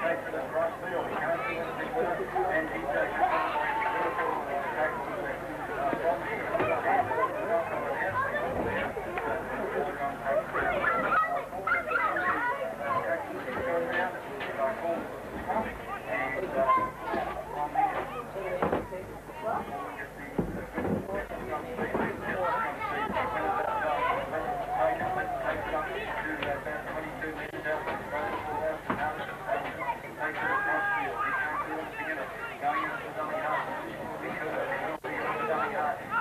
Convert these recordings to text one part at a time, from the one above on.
takes it across field. He can't do anything with it, and he takes it beautiful tackle there. From here,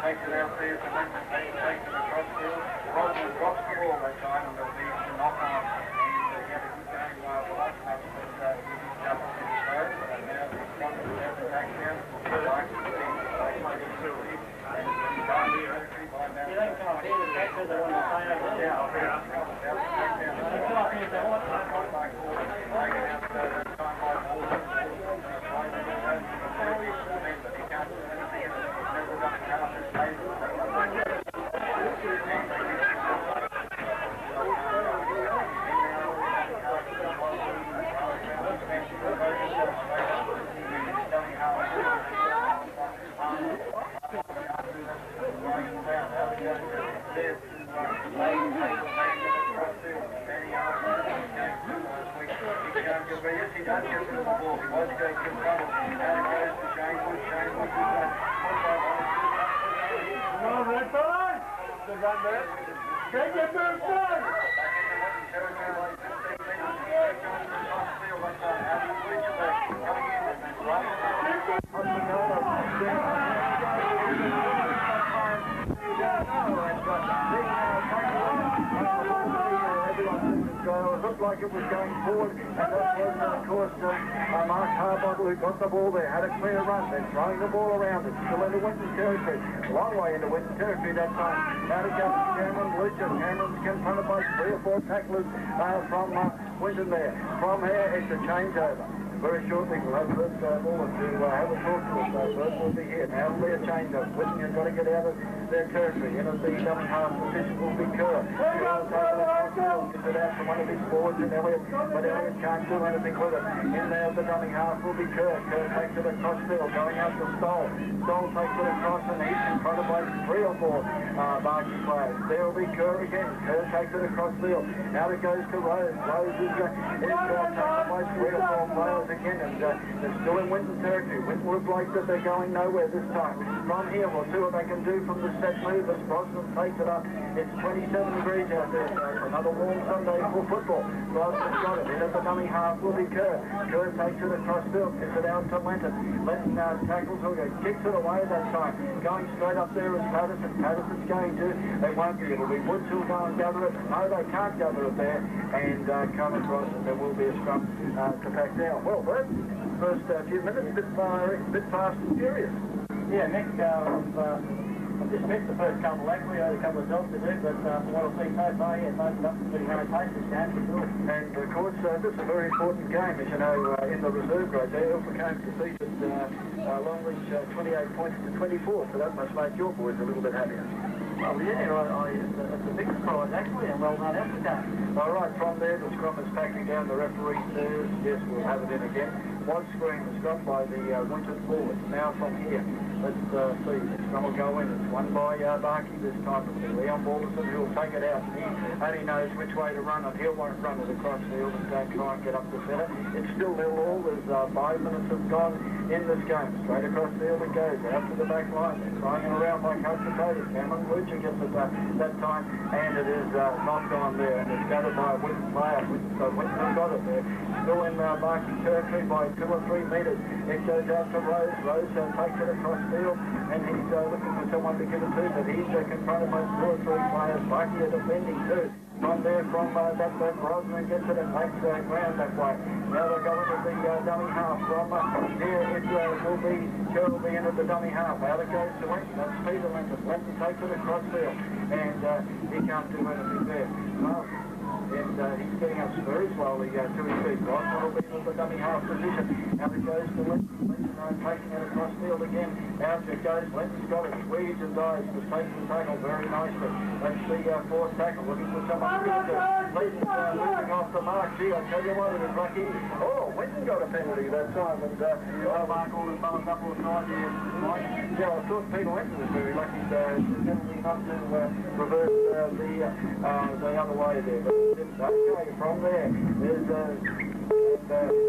takes it out there to Winton, takes it across field. Rosman drops the ball that time, and there'll be a knock on. And he had a good game last night, but he didn't jump on his toes. But now he's got the left back down. He likes to see the play like he's still here. And he's done the territory by now. You don't come up here, the tackles are on the side over there. Yeah, I'll be out to take down. Come up here if they want. Back forward, take it out to that time by ball. But he can't do anything. Never done a cast his face. He does get rid of the ball. He was going to get trouble. Now it goes to Shane Wood. Shane Wood is done. Come on, red fella. Good run there. Take your move down. Back into Winton territory like 15 metres. He's going to the top field. That's how do you reach it back? Coming in and then right. It looked like it was going forward, and that was, of course, Mark Harbottle who got the ball there, had a clear run, then throwing the ball around it, still into Winton territory, a long way into Winton territory that time. Now to go to Cameron Lucian. Cameron's confronted by 3 or 4 tacklers from Winton there. From here, it's a changeover. Very shortly, we'll have Bert Bowler to have a talk to us. Bert will be here. Now it'll be a change-up. Winton has got to get out of their territory. In the dummy half position will be Kerr. Kerr will take it across the field, gets it out from one of his forwards in Elliott, but Elliott can't do anything with it. In there, the dummy half will be Kerr. Kerr takes it across field, going out to Stoll. Stoll takes it across, and he's confronted by 3 or 4 Barcaldine players. There will be Kerr again. Kerr takes it across field. Now it goes to Rose. Rose is taken by 3 or 4 players again, and they're still in Winton territory. Winton look like that they're going nowhere this time. From here, we'll see what they can do from the set move as Brosnan takes it up. It's 27 degrees out there, so it's another warm Sunday for football. Brosnan's got it. In at the dummy half will be Kerr. Kerr takes it across field, gets it out to Winton. Winton tackles Hooker, kicks it away that time. Going straight up there is Patterson. Patterson's going to. They won't be. It'll be Woods who'll go and gather it. No, they can't gather it there. And come across, and there will be a scrum to back down. Well, Bert, first few minutes, a bit fast and furious. Yeah, Nick, I've just missed the first couple actually. I had a couple of jobs to do, but from what I've seen so far, yeah, it's opened up some pretty high pace this game for sure. And of course, this is a very important game, as you know, in the reserve grade. They overcame defeated Longreach 28 points to 24, so that must make your boys a little bit happier. Well, yeah, it's a big surprise actually, and well done effort game. All right, from there, the scrum is packing down. The referee says, yes, we'll have it in again. One screen was got by the Winton forwards. Now from here, let's see. The scrum will go in. It's won by Barkey this time. It's Leon Balderson who'll take it out. He only knows which way to run it. He won't run it across field and don't try and get up the centre. It's still 0-0. There's 5 minutes have gone in this game. Straight across field it goes. Out to the back line. They're trying it around by Coach Potatoes. Cameron Lucha gets it that time, and it is knocked on there, and it's gathered by a Winton player. So Winton got it there. Still in Barkey territory by 2 or 3 metres. It goes out to Rose. Rose takes it across field, and he's looking for someone to give it to, but he's confronted by 2 or 3 players. Barkey are defending too. From there, from that Brosnan gets it and takes ground that way. Now they'll go into the dummy half. From here, it will be Kerr will be into the dummy half. Out it goes to Winton. That's Peter Linton. Linton takes it across field, and he can't do anything there. And he's getting up very slowly to his feet. Brosnan will be in the dummy half position. Out it goes to Linton. Linton taking it across field again. Out it goes. Linton's got it. Squeezes and dives. Just takes the tackle very nicely. That's the 4th tackle. Looking for someone to give it to. Leeds moving off the mark here. I tell you what, it was lucky. Oh, Winton got a penalty that time. And Barcaldine balanced up all the sides here, Mike. yeah, I thought Peter Winton was very lucky definitely not to reverse the other way there. But okay, from there, there's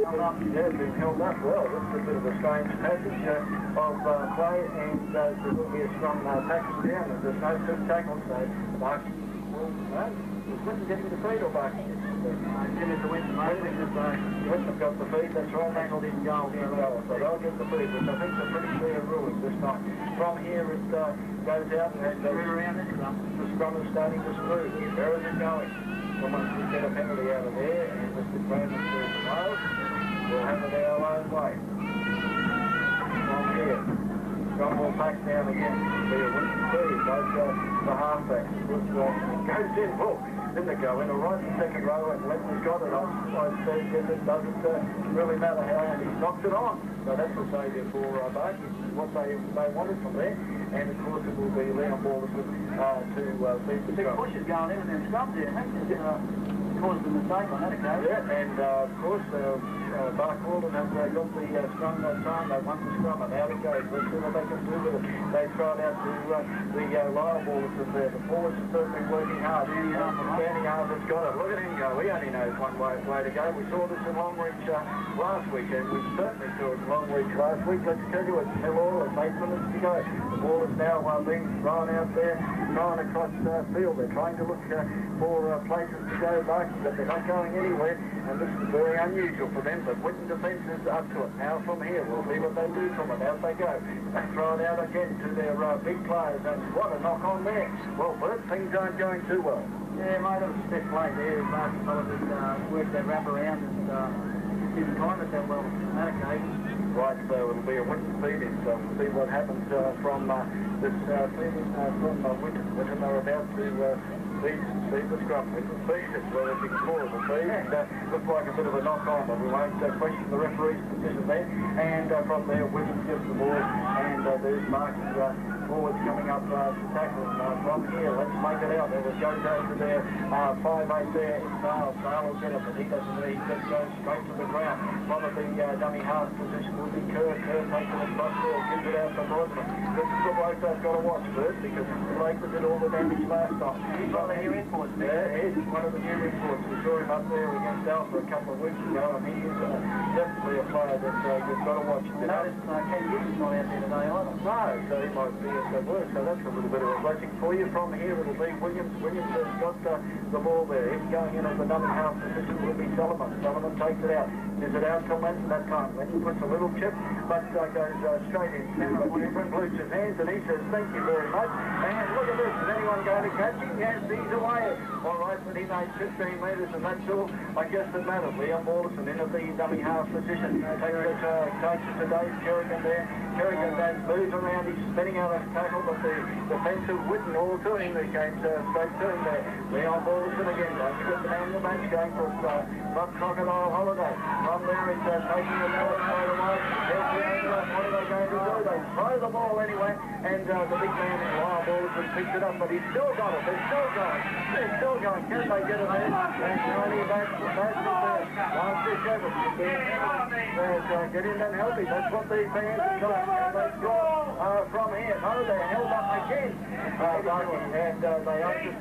held up. Yeah, been held up well. This is a bit of a strange passage of play, and there will be a strong tackle down. There's no two tackles, so Mark. Is Winton getting the feed or Mark? Give it to Winton, mate. Winton got the feed, that's right. Tackle didn't go. So they'll get the feed, which I think is a pretty clear rule this time. From here it goes out and around this the scrum is starting to smooth. Where is it going? Someone should get a penalty out of there, and Mr. Cronin says no. We'll have it our own way. From here. Scrum will back down again. Be a Winton feed. Goes the halfback. Goes in. Oh, didn't it go in? Right in the second row, and Linton's got it. I guess it doesn't really matter how, and he's knocked it on. So that's the saviour for Barcaldine. What they wanted from there. And of course it will be Leon Balderson to feed the big scrum. push is going in and then scrub there. I think caused a mistake on that occasion. Yeah, and of course Barcaldine has got the scrum that time. They won the scrum, and out it goes. Let's see what they can do with it. They throw it out to the Lyle Balderson there. The forwards are certainly working hard. Danny Harper's got it. Look at him go. He only knows one way to go. We saw this in Longreach last week, and we certainly saw it in Longreach last week. Let's tell you, it's 0-0 and 8 minutes to go. The ball is now being thrown out there, thrown across the field. They're trying to look for places to go back, but they're not going anywhere, and this is very unusual for them. But Winton defence is up to it. Now from here, we'll see what they do from it. Out they go. They throw it out again to their big players, and what a knock on there. Well, Bert, things aren't going too well. Yeah, mate, that was a step play there. Barcaldine worked that wrap around and didn't time it that well on that occasion. Right, so it'll be a Winton feed-in, so we'll see what happens from this feed-in from Winton. Winton are about to feed the scrum. Winton feed it, well, as you can call it a feed. Looks like a bit of a knock-on, but we won't question the referee's decision there. And from there, Winton gives the ball, and there's Mark's forwards coming up to tackle. From here, let's make it out. There was goes over there, 5'8" there in Sale. Sale will get it, but he doesn't really. He just goes straight to the ground. One of the dummy half position will be Kerr. Kerr takes it across there, gives it out to Rodman. This is the bloke they've got to watch first, because it's the bloke that did all the damage last time. He's one of the new imports. Yeah, he's one of the new imports. We saw him up there against Alpha a couple of weeks ago, and he is definitely a player that you've got to watch. You notice Ken Gibbons not out there today either. No, so he might be at work, so that's a little bit of a blessing for you. From here it'll be Williams. Williams has got the ball there. He's going in at the dummy half position. Will be Sullivan. Sullivan takes it out. Is it out to Winton that time? Winton puts a little chip, but goes straight in. Winton Bluch's hands, and he says, thank you very much. And look at this. Is anyone going to catch him? Yes, he's away. All right, but he made 15 metres, and that's all I guess that matters. Leon Balderson in at the dummy half position. Takes it to Dave Kerrigan there. Kerrigan then moves around. He's spinning out of tackle, but the defensive Winton all to him. He came straight to him there. Leon Balderson again. Don't forget the man of the match going for Buck Crocodile Holiday. From there, he's taking the ball straight away. What are they going to do? They throw the ball anyway, and the big man in Lyle Balderson picks it up, but he's still got it. They're still going. They're still going. Can they get it there? And Tony back there. Last fish over. Get in and help him. That's what the fans are doing. And they score from here. No, they're held up again. And they are just a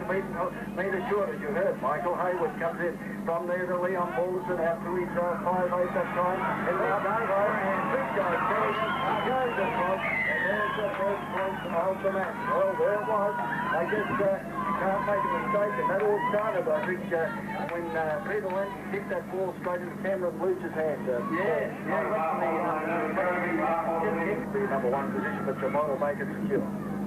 metre short, as you heard. Michael Hayward comes in. From there to Leon Balderson out to his 5'8" that time. And now Davo and big guy goes across. And there's the first point of the match. Well, there it was. I guess can't make a mistake, and that all started, I think, when Peter Winton kicked that ball straight into Cameron Luch's hand. Yeah, the number one position, but Jamal will make it secure.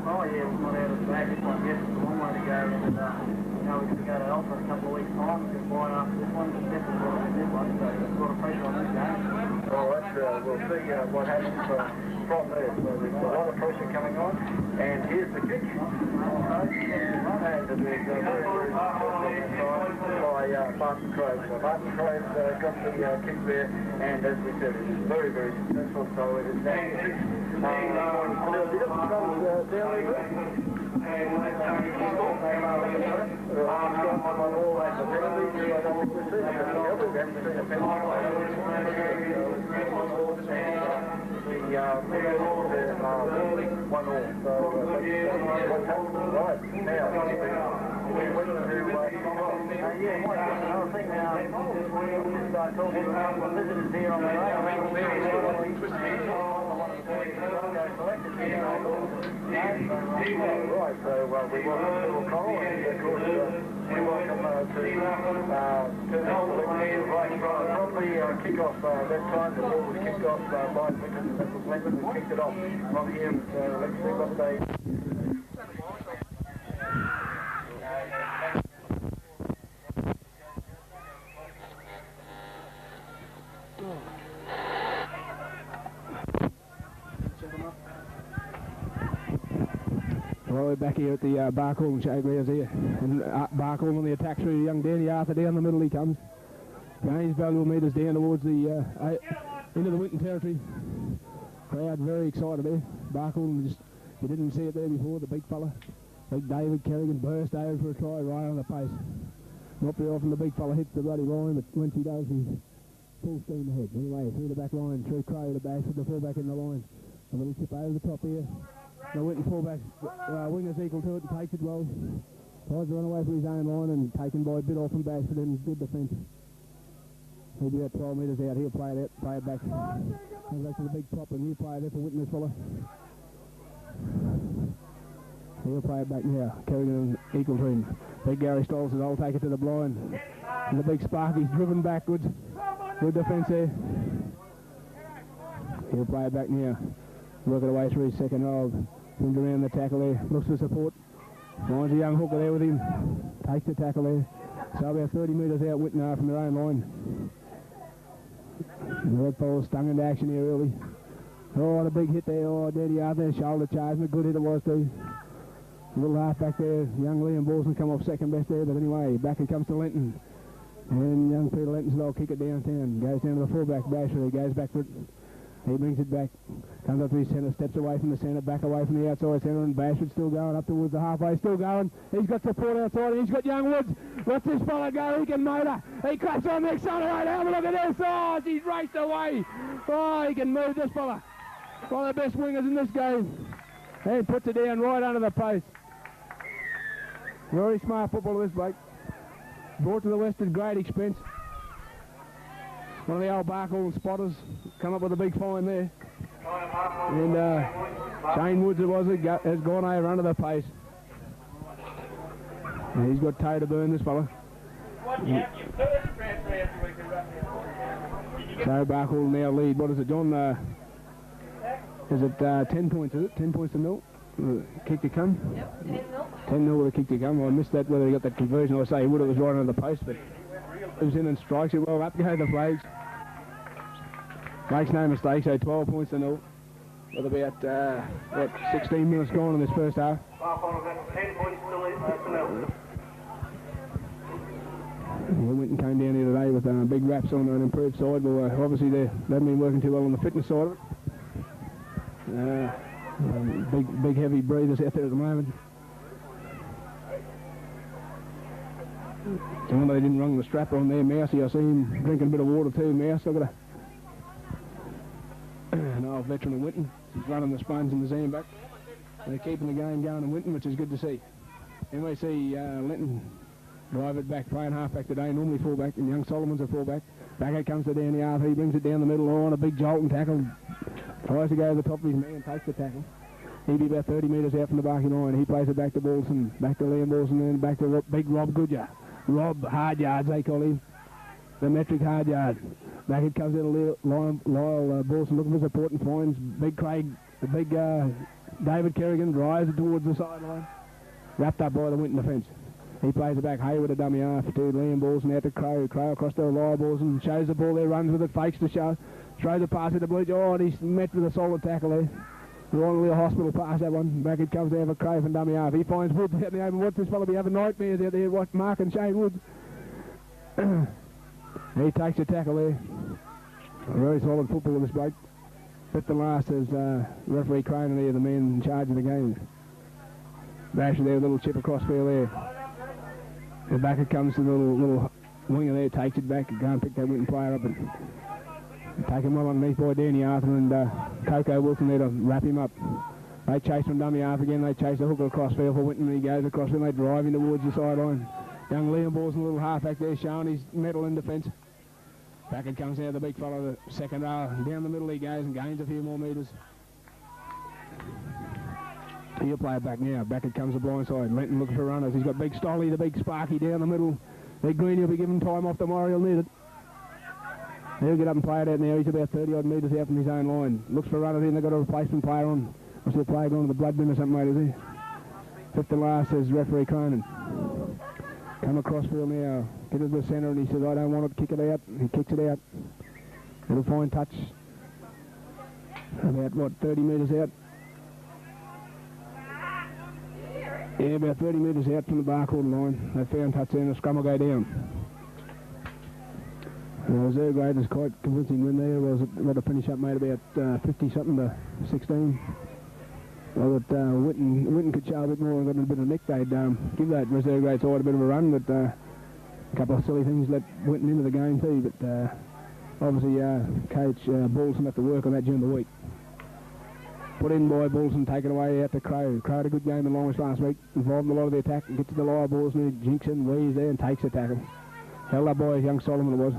Oh yeah, it's not out of the bag. This one, yes, it's a long way to go, and we can go to Alpha in a couple of weeks' time. We can fly after this one, but definitely well in this one, so there's a lot of pressure on this game. Well, we'll see what happens from there. So there's a lot of pressure coming on, and here's the kick. And it is very, very by Martin Crowe. So Martin Crowe's got the kick there, and as we said, it is very, very successful. So it is now Kick-off that time, the ball was kicked off by Winton. That was Winton who kicked it off from here. Let's see what they... Well, we're back here at the Barcaldine showgrounds here, and Barcaldine on the attack through young Danny Arthur. Down the middle he comes. Gains valuable metres down towards the into the Winton territory. Crowd very excited there. Barcaldine, just you didn't see it there before. The big fella, big David Kerrigan, burst over for a try right on the pace. Not very often the big fella hits the bloody line, but once he does, he's full steam ahead. Anyway, through the back line, through Crow to Bash with the fullback in the line. A little chip over the top here. The Winton fullback, winger's equal to it and takes it well. Tries to run away from his own line and taken by a bit off from Bash, but then good defence. He'll be about 12 metres out. He'll play it back. Comes back to the big prop, and he'll play it there for Winton, this fella. He'll play it back now. Kerrigan equal to him. Big Gary Stoll says, I'll take it to the blind. And the big Sparky's driven backwards. Good defence there. He'll play it back now. Work it away through his second row. Comes around the tackle there. Looks for support. Finds a young hooker there with him. Takes the tackle there. So about 30 metres out Winton are from their own line. The red ball stung into action here early. Oh, the big hit there. Oh, Daddy Arthur, shoulder charge. And a good hit it was too. A little half back there. Young Liam Borson come off second best there. But anyway, back it comes to Linton. And young Peter Linton says, I'll kick it downtown. Goes down to the fullback, Basher. He goes back for it. He brings it back, comes up to his centre, steps away from the centre, back away from the outside centre, and Bashford still going up towards the halfway, still going. He's got support outside, and he's got young Woods. What's this fella go? He can motor. He claps on the accelerator. Have a look at this. Oh, he's raced away. Oh, he can move, this fella. One of the best wingers in this game. And puts it down right under the post. Very smart football, this bloke. Brought to the West at great expense. One of the old Barcaldine spotters come up with a big fine there. And Shane Woods, it was, has gone over under the pace. And he's got toe to burn, this fella. So Barcaldine now lead. What is it, John? Is it 10 points, is it? 10 points to 0? Kick to come? Yep, 10-0. 10-0 with a kick to come. Well, I missed that, whether he got that conversion. I say he would, it was right under the post, but it was in and strikes it well. Up go the flags. Makes no mistake, so 12 points to 0. With about, 16 minutes gone in this first half. 10 points to 0. Winton came down here today with big wraps on an improved side. Well, obviously they haven't been working too well on the fitness side of it. Big heavy breathers out there at the moment. Somebody didn't rung the strap on there, Mousey. I see him drinking a bit of water too, Mouse. I've got an old veteran of Winton. He's running the sponge and the Zamback. They're keeping the game going in Winton, which is good to see. Then we see Linton drive it back, playing half-back today, normally full-back, and young Solomon's a full-back. Back it comes to Danny Arthur. He brings it down the middle on a big jolt and tackle. Tries to go to the top of his man, takes the tackle. He'd be about 30 metres out from the Barcaldine line. He plays it back to Bolson, back to Liam Bolson, and then back to big Rob Goodyer. Rob Hard Yards, they call him. The metric hard yard. Back it comes out of Lyle Bolson looking for support and finds Big Craig, the big David Kerrigan, drives it towards the sideline. Wrapped up by the Winton defence. He plays it back. Hayward a dummy half to Liam Bolson out to Crow. Crow across to Lyle Bolson. Shows the ball there, runs with it, fakes the shot. Throws the pass at the blue. Oh, and he's met with a solid tackle there. Wrong little hospital pass, that one. Back it comes there for Crow from dummy half. He finds Woods out in the open. What's this fella be having nightmares out there? Watch Mark and Shane Woods. He takes the tackle there. A very solid football with this bloke. Fifth and last is referee Cronin there, the man in charge of the game. Basher there, a little chip across field there. And back it comes to the little winger there, takes it back, go and pick that Winton player up and take him well underneath by Danny Arthur and Coco Wilson there to wrap him up. They chase from dummy half again, they chase the hooker across field for Winton, and he goes across field, they drive him towards the sideline. Young Liam Ball's in a little half back there, showing his mettle in defence. Back it comes now, the big fellow, the second row. Down the middle he goes and gains a few more metres. He'll play it back now. Back it comes the blind side. Lenton looking for runners. He's got Big Stolly, the big Sparky down the middle. Big Green, he'll be given time off tomorrow. He'll need it. He'll get up and play it out now. He's about 30-odd metres out from his own line. Looks for runners in. They've got a replacement player on. What's the player going to the blood bin or something, mate, is he? Fifth and last, says referee Cronin. Come across field now. Get it to the centre, and he says, I don't want it. Kick it out. He kicks it out. Little fine touch. About, what, 30 metres out? Yeah, about 30 metres out from the Barcaldine line. They found touch there and the scrum will go down. The reserve grade was quite convincing win there. Was it got to finish up, mate, about 50-something to 16. Well, that Winton could show a bit more and got a bit of nick. They'd give that reserve grade side a bit of a run, but a couple of silly things let Winton into the game too. But obviously, Coach Balson had to work on that during the week. Put in by Balson, taken away out to Crow. Crow had a good game in Longwich last week, involved in a lot of the attack, and gets to the lower balls and he jinks in, weaves there and takes the tackle. Held up by young Solomon it was.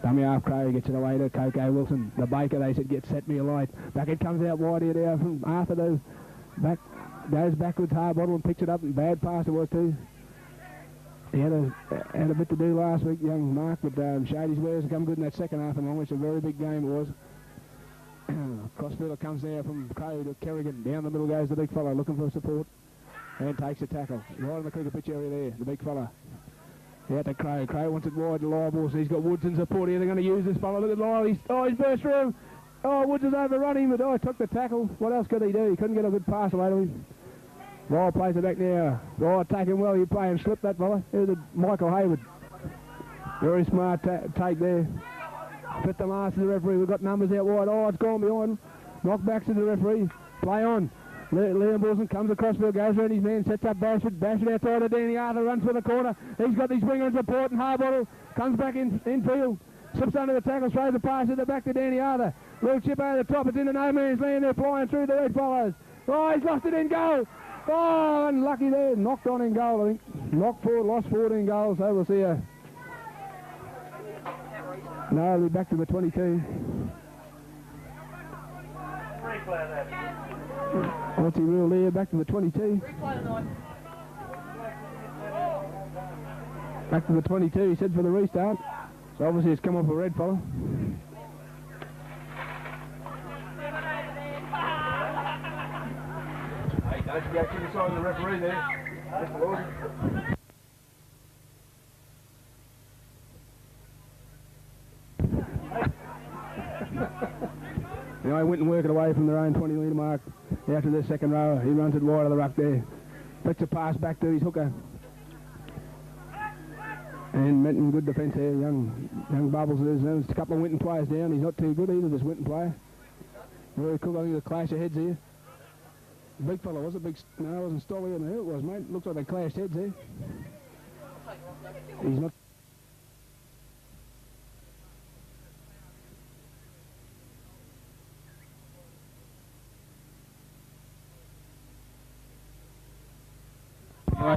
Dummy half Crow gets it away to Coco Wilson. The Baker, they said, get set me alight. Back it comes out wide here now from Arthur though. Back, goes backwards, Harbottle and picks it up, and bad pass it was too. He had a bit to do last week, young Mark, but showed his wares and come good in that second half in Longwich. A very big game it was. Crossfielder comes there from Crow to Kerrigan. Down the middle goes the big fella looking for support and takes a tackle. Right on the cricket pitch area there, the big fella. Out to Crow. Crow wants it wide to Lyle, so he's got Woods in support here. They're going to use this fella. Look at Lyle. He's burst through. Oh, Woods has overrun him, but took the tackle. What else could he do? He couldn't get a good pass away to him. Lyle plays it back now. Lyle taking well. You play him slip that fella. Here's Michael Hayward. Very smart take there. Fifth and last to the referee. We've got numbers out wide. Oh, it's gone behind. Knockbacks to the referee. Play on. Liam Wilson comes across field, goes around his man, sets up Bashford. Bashford outside of Danny Arthur, runs for the corner. He's got his winger in support, and Harbottle comes back in field. Slips under the tackle, throws the pass at the back to Danny Arthur. Little chip over the top. It's into no man's land. They're flying through the red fellows. Oh, he's lost it in goal. Oh, unlucky there. Knocked on in goal, I think. Knocked forward, lost 14 goals. So we'll see a... No, we'll be back to the 22. What's he rule there? Back to the 22. Back to the 22, he said, for the restart. So obviously it's come off a red fellow. Hey, don't forget to keep aside the referee there. Mr. Lord. I went and worked it away from their own 20-metre mark after the second row. He runs it wide of the ruck there. Flicks a pass back to his hooker. And Winton, good defence here. Young Bubbles it is. There's a couple of Winton players down. He's not too good either, this Winton player. Very cool. I think a clash of heads here. Big fella, was it? No, it wasn't Stolly. Who it was, mate? Looks like they clashed heads here. He's not...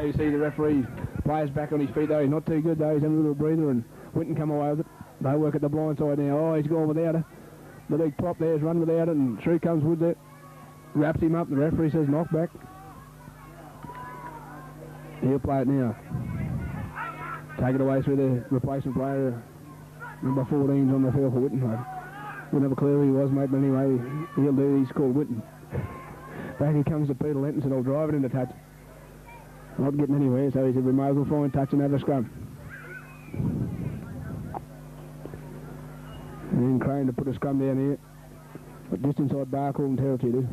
You see the referee players back on his feet though. He's not too good though. He's having a little breather, and Winton come away with it. They work at the blind side now. Oh, he's gone without it. The big prop there's run without it, and through comes Woods there. Wraps him up. The referee says knock back. He'll play it now. Take it away through the replacement player. Number 14's on the field for Winton. Wouldn't have a clue who he was, mate, but anyway, he'll do. He's called Winton. Back he comes to Peter Lenton, and I'll drive it into touch. Not getting anywhere, so he said we might as well find touch and have a scrum. And then Crane to put a scrum down here. But just inside Barcaldine territory, too.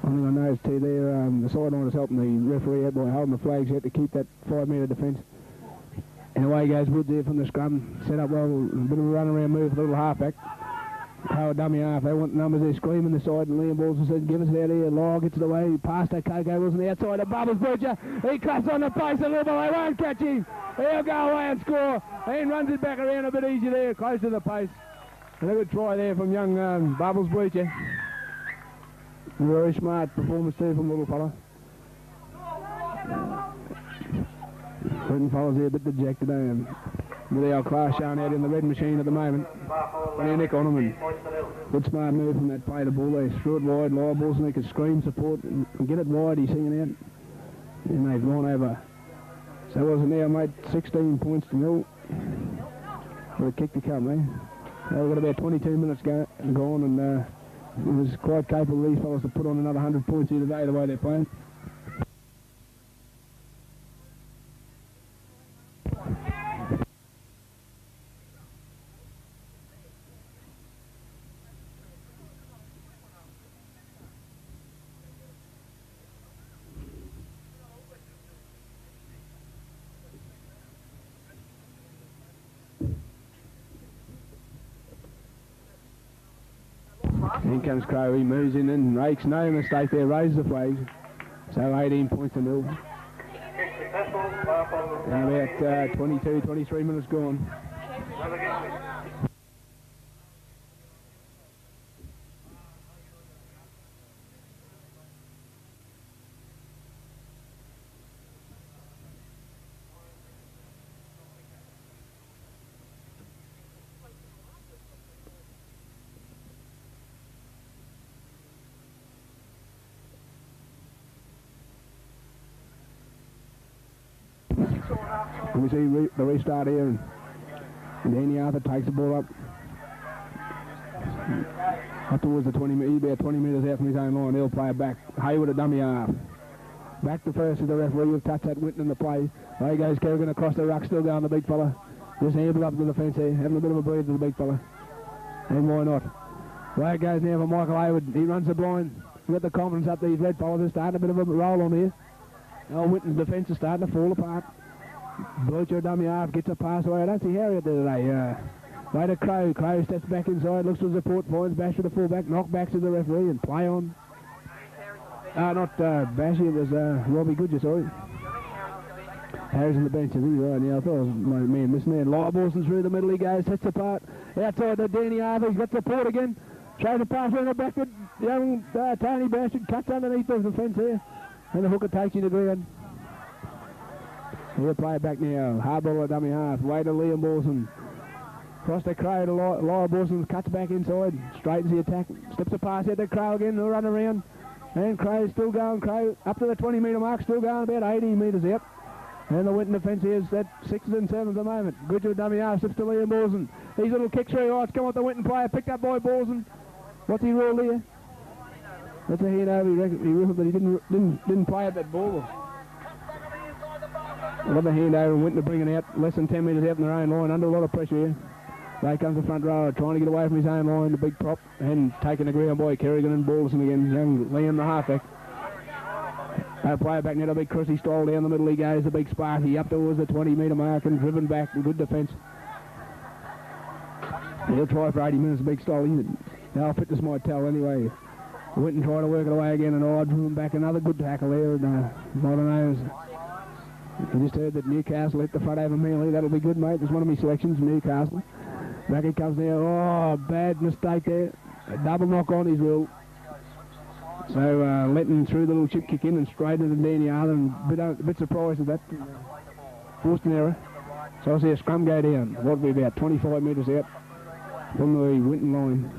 One thing I noticed too there, the sideline is helping the referee out by holding the flags out to keep that 5-metre defence. And away goes Woods there from the scrum. Set up well, a bit of a run around move for the little halfback. Power dummy half. They want numbers. They're screaming the side, and Liam Balls said, give us that here. Law gets it away. Past that Coco Wilson outside. The Bubbles Butcher. He cuts on the pace a little bit. They won't catch him. He'll go away and score. And runs it back around a bit easier there, close to the pace. And a good try there from young Bubbles Butcher. Very smart performance too from little fella. Certain fellas here a bit dejected, with the old class showing out in the red machine at the moment. Put a nick on them, and good smart move from that play the ball there. Threw it wide, lower balls, and they could scream support and get it wide. He's singing out, and they've gone over. So was it now, mate? 16 points to 0 with a kick to come, eh? They've got about 22 minutes gone, and it was quite capable of these fellas to put on another 100 points here today, the way they're playing. In comes Crow, he moves in and rakes, no mistake there, raises the flags. So 18 points to 0. And about 22, 23 minutes gone. We see the restart here, and Danny Arthur takes the ball up towards the 20 metres. He'll be about 20 metres out from his own line. He'll play it back. Hayward a dummy half. Back to first as the referee will touch that Winton in the play. There goes Kerrigan across the ruck, still going the big fella. Just handled up to the fence here, having a bit of a breather to the big fella. And why not? There goes now for Michael Hayward. He runs the blind. We've got the confidence up. These red fellas are starting a bit of a roll on here. Oh, Winton's defence is starting to fall apart. Butcher dummy half gets a pass away. I don't see Harriet there today. Right to Crow. Crow steps back inside, looks for support, finds Bash to the fullback, knock back to the referee and play on. Not Bashy, it was Robbie Goodger, sorry. Harris on the bench, is he? Right, yeah, I thought it was my man missing there. Light through the middle, he goes, sets apart. Outside the Danny Arthur, he's got support again. Tries to pass around the back to young Tony Bastard, cuts underneath the fence here. And the hooker takes you to ground. He'll play it back now. Hard ball at dummy half. Way to Liam Borson. Cross the Crow to Laura Borson. Cuts back inside. Straightens the attack. Slips a pass out to Crow again. They'll run around. And Crow's still going. Crow up to the 20 metre mark. Still going about 80 metres out. And the Winton defence is at 6th and 7th at the moment. Good to dummy half. Slips to Liam Borson. These little kicks through. Oh, it's come off the Winton player. Picked up by Borson. What's he ruled here? That's a hand over. He ruled that he didn't play at that ball. Another hand over and Winton to bring it out, less than 10 metres out in their own line, under a lot of pressure here. There comes the front row, trying to get away from his own line, the big prop, and taking the ground by Kerrigan and Balderson again, young Liam the halfback. They'll play it back now, the big Chrissy style down the middle, he goes, the big Sparky up towards the 20 metre mark and driven back, good defence. He'll try for 80 minutes, big style, now fitness might tell anyway. Winton trying to work it away again, and driven back, another good tackle there, and I don't know. I just heard that Newcastle hit the front over Mealy. That'll be good, mate. There's one of my selections, Newcastle. Back it comes now. Oh, bad mistake there. A double knock on his rule. So Letton threw the little chip kick in and straight into Danny Arthur, and a bit surprised at that. Forced an error. So I see a scrum go down. What would be about 25 metres out from the Winton line.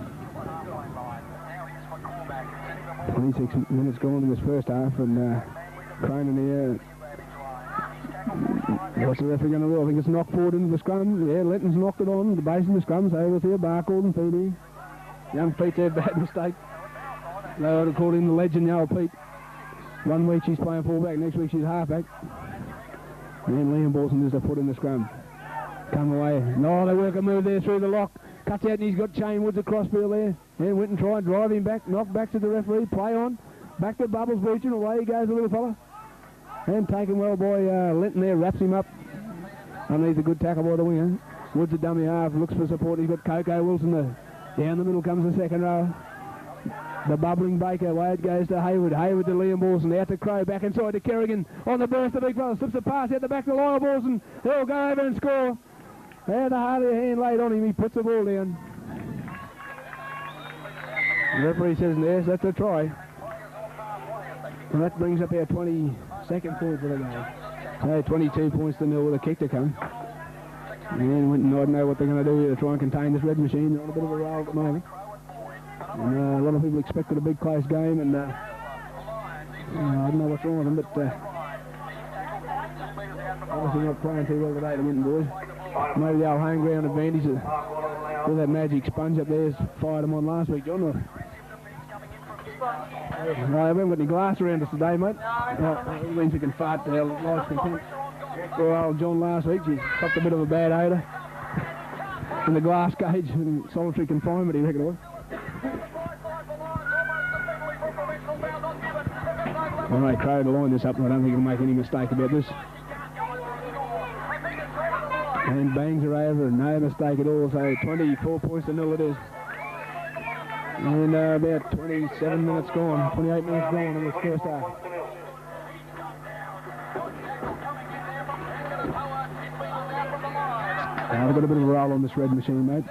26 minutes gone in this first half, and Cronin here. What's the referee going to do? I think it's knocked forward into the scrum. Yeah, Lenton's knocked it on the base of the scrum. So we'll see a Barcaldine Phoebe. Young Pete's had a bad mistake. They would have called him the legend, young Pete. 1 week she's playing fullback, next week she's halfback. And then Liam Borson is a foot in the scrum. Come away. No, they work a move there through the lock. Cuts out and he's got Shane Woods across field there. And Winton try and drive him back. Knock back to the referee. Play on. Back to Bubbles reaching. Away he goes, the little fella. And taken well by Linton there, wraps him up underneath a good tackle by the winger. Woods a dummy half, looks for support. He's got Coco Wilson, the Down the middle comes the second row. The bubbling Baker, away it goes to Hayward. Hayward to Liam Wilson, out to Crow, back inside to Kerrigan. On the burst, the big fella slips a pass out the back to Lyle Wilson. He'll go over and score. And the hardly a hand laid on him, he puts the ball down. The referee says yes, that's a try. And that brings up our 22nd point for the game. So 22 points to nil with a kick to come. And Winton, I don't know what they're going to do here to try and contain this red machine. They're on a bit of a roll at the moment. And, a lot of people expected a big close game, and I don't know what's wrong with them, but obviously not playing too well today, the Winton boys. Maybe the old home ground advantage with that magic sponge up there fired them on last week, John. I haven't got any glass around us today, mate. It means we can fart to our life's content. Poor old John last week, he popped a bit of a bad odour in the glass cage in solitary confinement, he reckon it was. All right, Crow to line this up, and I don't think he'll make any mistake about this. And bangs are over, no mistake at all, so 24 points to nil it is. And about 27 minutes gone, 28 minutes gone in this first half. I've got a bit of a roll on this red machine, mate.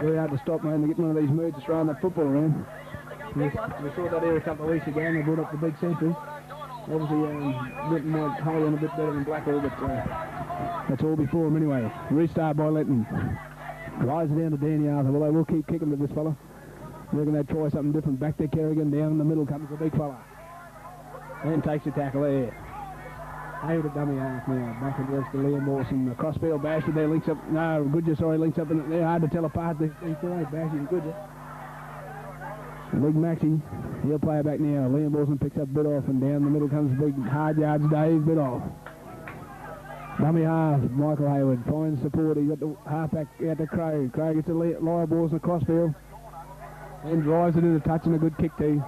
Very hard to stop, mate, and to get one of these moods to throwing that football around. We saw that here a couple of weeks ago, and they brought up the big century. Obviously, Winton might hold on a bit better than Blackall, but that's all before him anyway. Restart by Linton. Rises down to Danny Arthur. Well, they will keep kicking to this fella. They're going to try something different. Back to Kerrigan. Down in the middle comes the big fella. And takes the tackle there. Hayward a dummy half now. Back and rest to Liam Mawson. Crossfield Bashford there links up. No, Goodger, sorry, links up in there. Hard to tell apart. These two ain't Bashford and Goodger. Big Maxie, he'll play it back now. Liam Wilson picks up Bidoff, and down the middle comes big hard yards Dave Bidoff. Dummy half, Michael Hayward finds support. He's got the half back out to Crow. Crow gets the Lyle balls in the crossfield and drives it in a touch and a good kick too.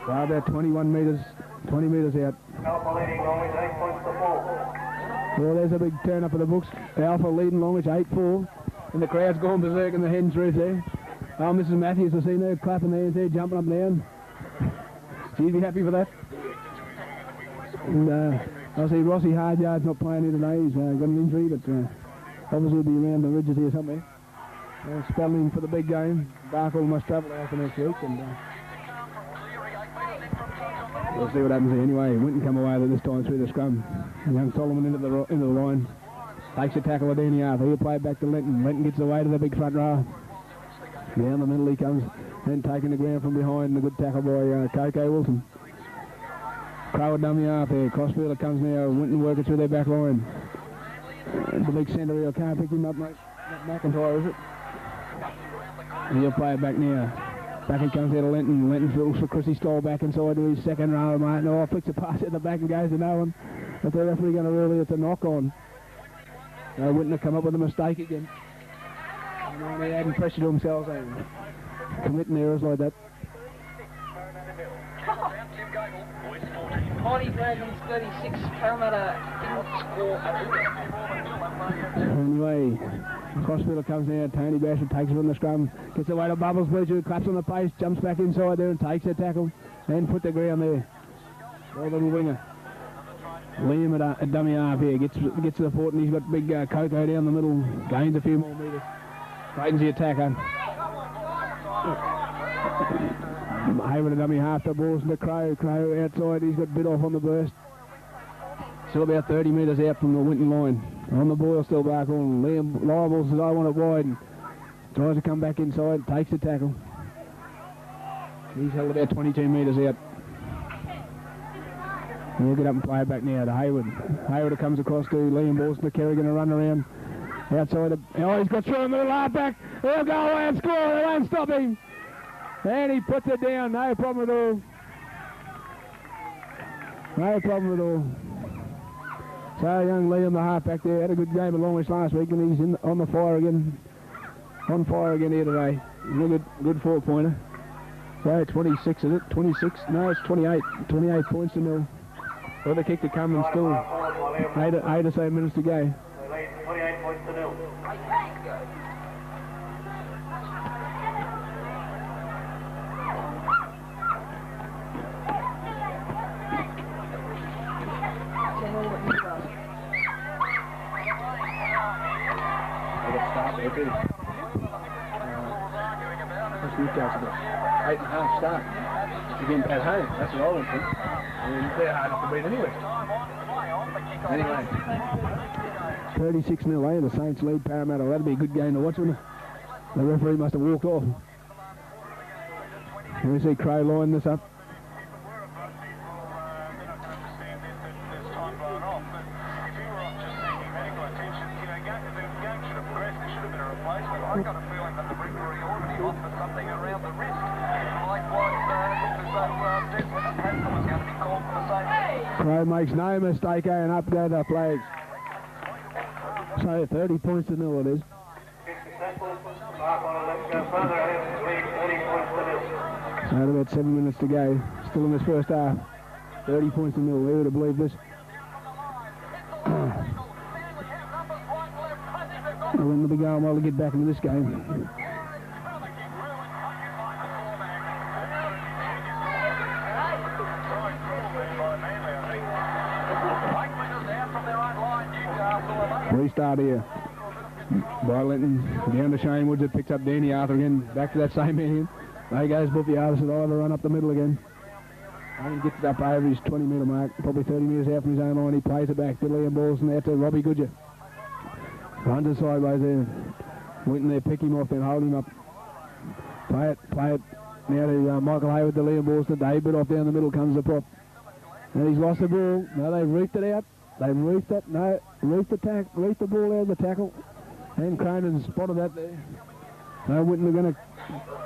So about 21 metres, 20 metres out. Alpha leading Longwich 8 points to 4. Well, there's a big turn up of the books. Alpha leading Longwich 8-4, and the crowd's gone berserk in the hen's roof there. Oh, Mrs. Matthews, I see there clapping there, jumping up and down. She'd be happy for that. And I see Rossi Hardyard's not playing here today. He's got an injury, but obviously he'll be around the ridges here somewhere. Spelling for the big game. Barcaldine must travel out for next week, and we'll see what happens here. Anyway, Winton come away with this time through the scrum. Young Solomon into the line. Takes a tackle of Danny Arthur. He'll play it back to Linton. Linton gets away to the big front row. Down the middle he comes, and taking the ground from behind, a good tackle by Coco Wilson. Crow a dummy half there, Crossfielder comes now, Winton working through their back line. The big centre here, can't pick him up, mate. Not McIntyre, is it? And he'll play it back now. Back he comes out of Linton. Linton fills for Chrissy Stoll back inside to his second row, mate. No, flicks a pass at the back and goes to no one. But the referee going to rule it's a knock on. Winton have come up with a mistake again. And they adding pressure to themselves and committing errors like that. Mighty Dragons 36, Parramatta didn't score Anyway, Crossfielder comes now, Tony Bashford takes it from the scrum, gets away to Bubbles Bleacher, claps on the pace, jumps back inside there and takes a tackle and put the ground there. Well, little winger. Liam at a dummy half here, gets to the fort, and he's got big Coco down the middle, gains a few more metres. Straightens the attacker. Hayward a dummy half, the balls to Crow. Crow outside, he's got bit off on the burst. Still about 30 metres out from the Winton line. On the boil still back on. Liam Lyle says I want it wide and tries to come back inside, takes the tackle. He's held about 22 metres out. We'll get up and play it back now to Hayward. Hayward comes across to Liam Balls to Kerrigan a run around. Outside of, he's got through in the half back. He'll go away and score. They won't stop him. And he puts it down. No problem at all. No problem at all. So young Liam, the half back there, had a good game at Longwich last week, and he's on the fire again. On fire again here today. He's a good 4-pointer. So 26, is it? 26? No, it's 28. 28 points to nil. Well, the kick to come and still 8 or so minutes to go. 28 points to nil. start there too. What's Newcastle? 8.5 start. Again, at home. That's what I want to think. And they're hard enough to beat anyway. Anyway. 36-0, the Saints lead Parramatta. That'll be a good game to watch, wouldn't it? The referee must have walked off. Here we see Crow line this up. I've got a feeling that the referee already offered something around the wrist. Likewise, Desmond Hampton was going to be called for the same. Crow makes no mistake, and up go the flags. So 30 points to 0 it is. So about 7 minutes to go. Still in this first half. 30 points to 0. Who would have believed this? We'll be going well to get back into this game. Restart here. By Linton, down to Shane Woods. It picks up Danny Arthur again. Back to that same man. There goes Buffy Arthur. I'll run up the middle again. And he gets it up over his 20-metre mark. Probably 30 metres out from his own line. He plays it back to Liam Balls out to Robbie Goodger. Runs it sideways there. Winton there, pick him off, then hold him up. Play it. Now to Michael Hayward, the Liam Balls to Dave, but off down the middle comes the prop. And he's lost the ball. No, they've reefed it out. They've reefed it. No, reefed the ball out of the tackle. And Cronin spotted that there. No, Winton are going to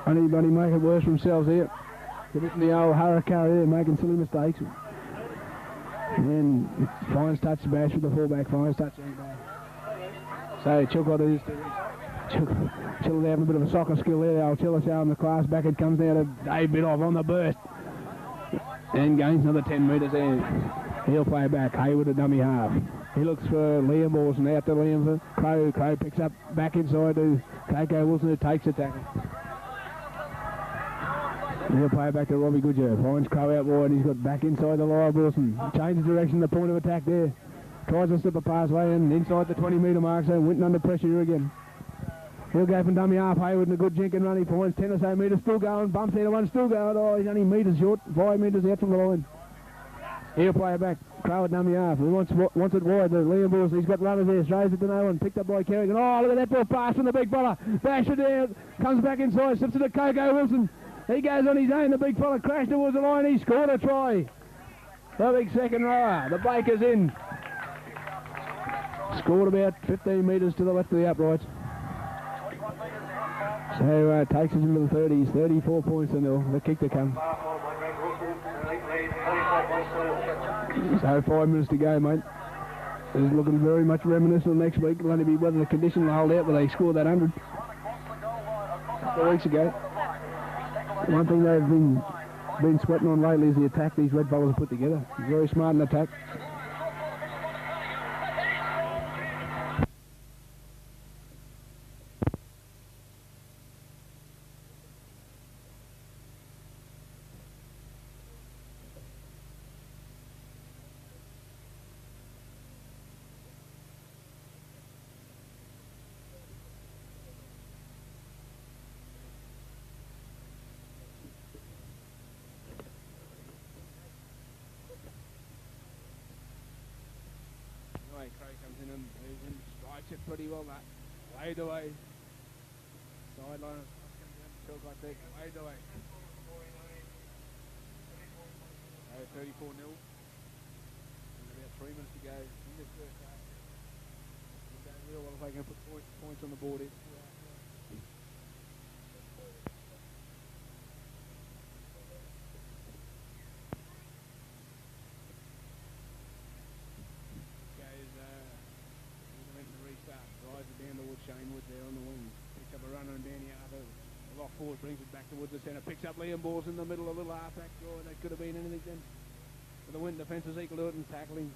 only make it worse for themselves here. They're hitting the old hurricane there, making silly mistakes. And then Fines touch the bash with the fullback. Fines touch the back. So Chilcott is Chilcott having a bit of a soccer skill there. Old Chilcott showing the class back. It comes down to Dave Bidoff on the burst. And gains another 10 metres there. He'll play back. Hayward a dummy half. He looks for Liam Wilson. Out to Liam for Crow. Crow picks up back inside to Keiko Wilson, who takes the tackle. He'll play back to Robbie Goodger. Finds Crow out wide. He's got back inside to Lyle Wilson. Changes direction, the point of attack there. Tries to slip a pathway and inside the 20-metre mark, so Winton under pressure here again. He'll go from dummy half. Hayward and a good jinking run. He finds 10 or so metres, still going. Bumps into one, still going. Oh, he's only metres short, 5 metres out from the line. He'll play it back. Crow at dummy half. He wants it wide. The Liam Bulls, he's got runners there. Throws it to no one. Picked up by Kerrigan. Oh, look at that ball pass from the big fella. Bash it down. Comes back inside. Slips it to Coco Wilson. He goes on his own. The big fella crashed towards the line. He scored a try. The big second rower. The Baker's in. Scored about 15 metres to the left of the uprights. So takes us into the 30s. 34 points to 0. The kick to come. So 5 minutes to go, mate. It's looking very much reminiscent of next week. It'll only be whether the condition will hold out where they scored that 100 a couple of weeks ago. One thing they've been sweating on lately is the attack these red fellas have put together. Very smart in attack. Crow comes in and moves in, strikes it pretty well, that. Wade away. Sideline, feels like that. Wade away. 34-0. About 3 minutes to go in this first half. We don't real well if they can put points on the board here. Shane Wood there on the wing. Picks up a runner and Danny Arthur. Lock forward, brings it back towards the centre. Picks up Liam Balls in the middle, a little half-back. Oh, that could have been anything then. But the Winton defence is equal to it and tackling.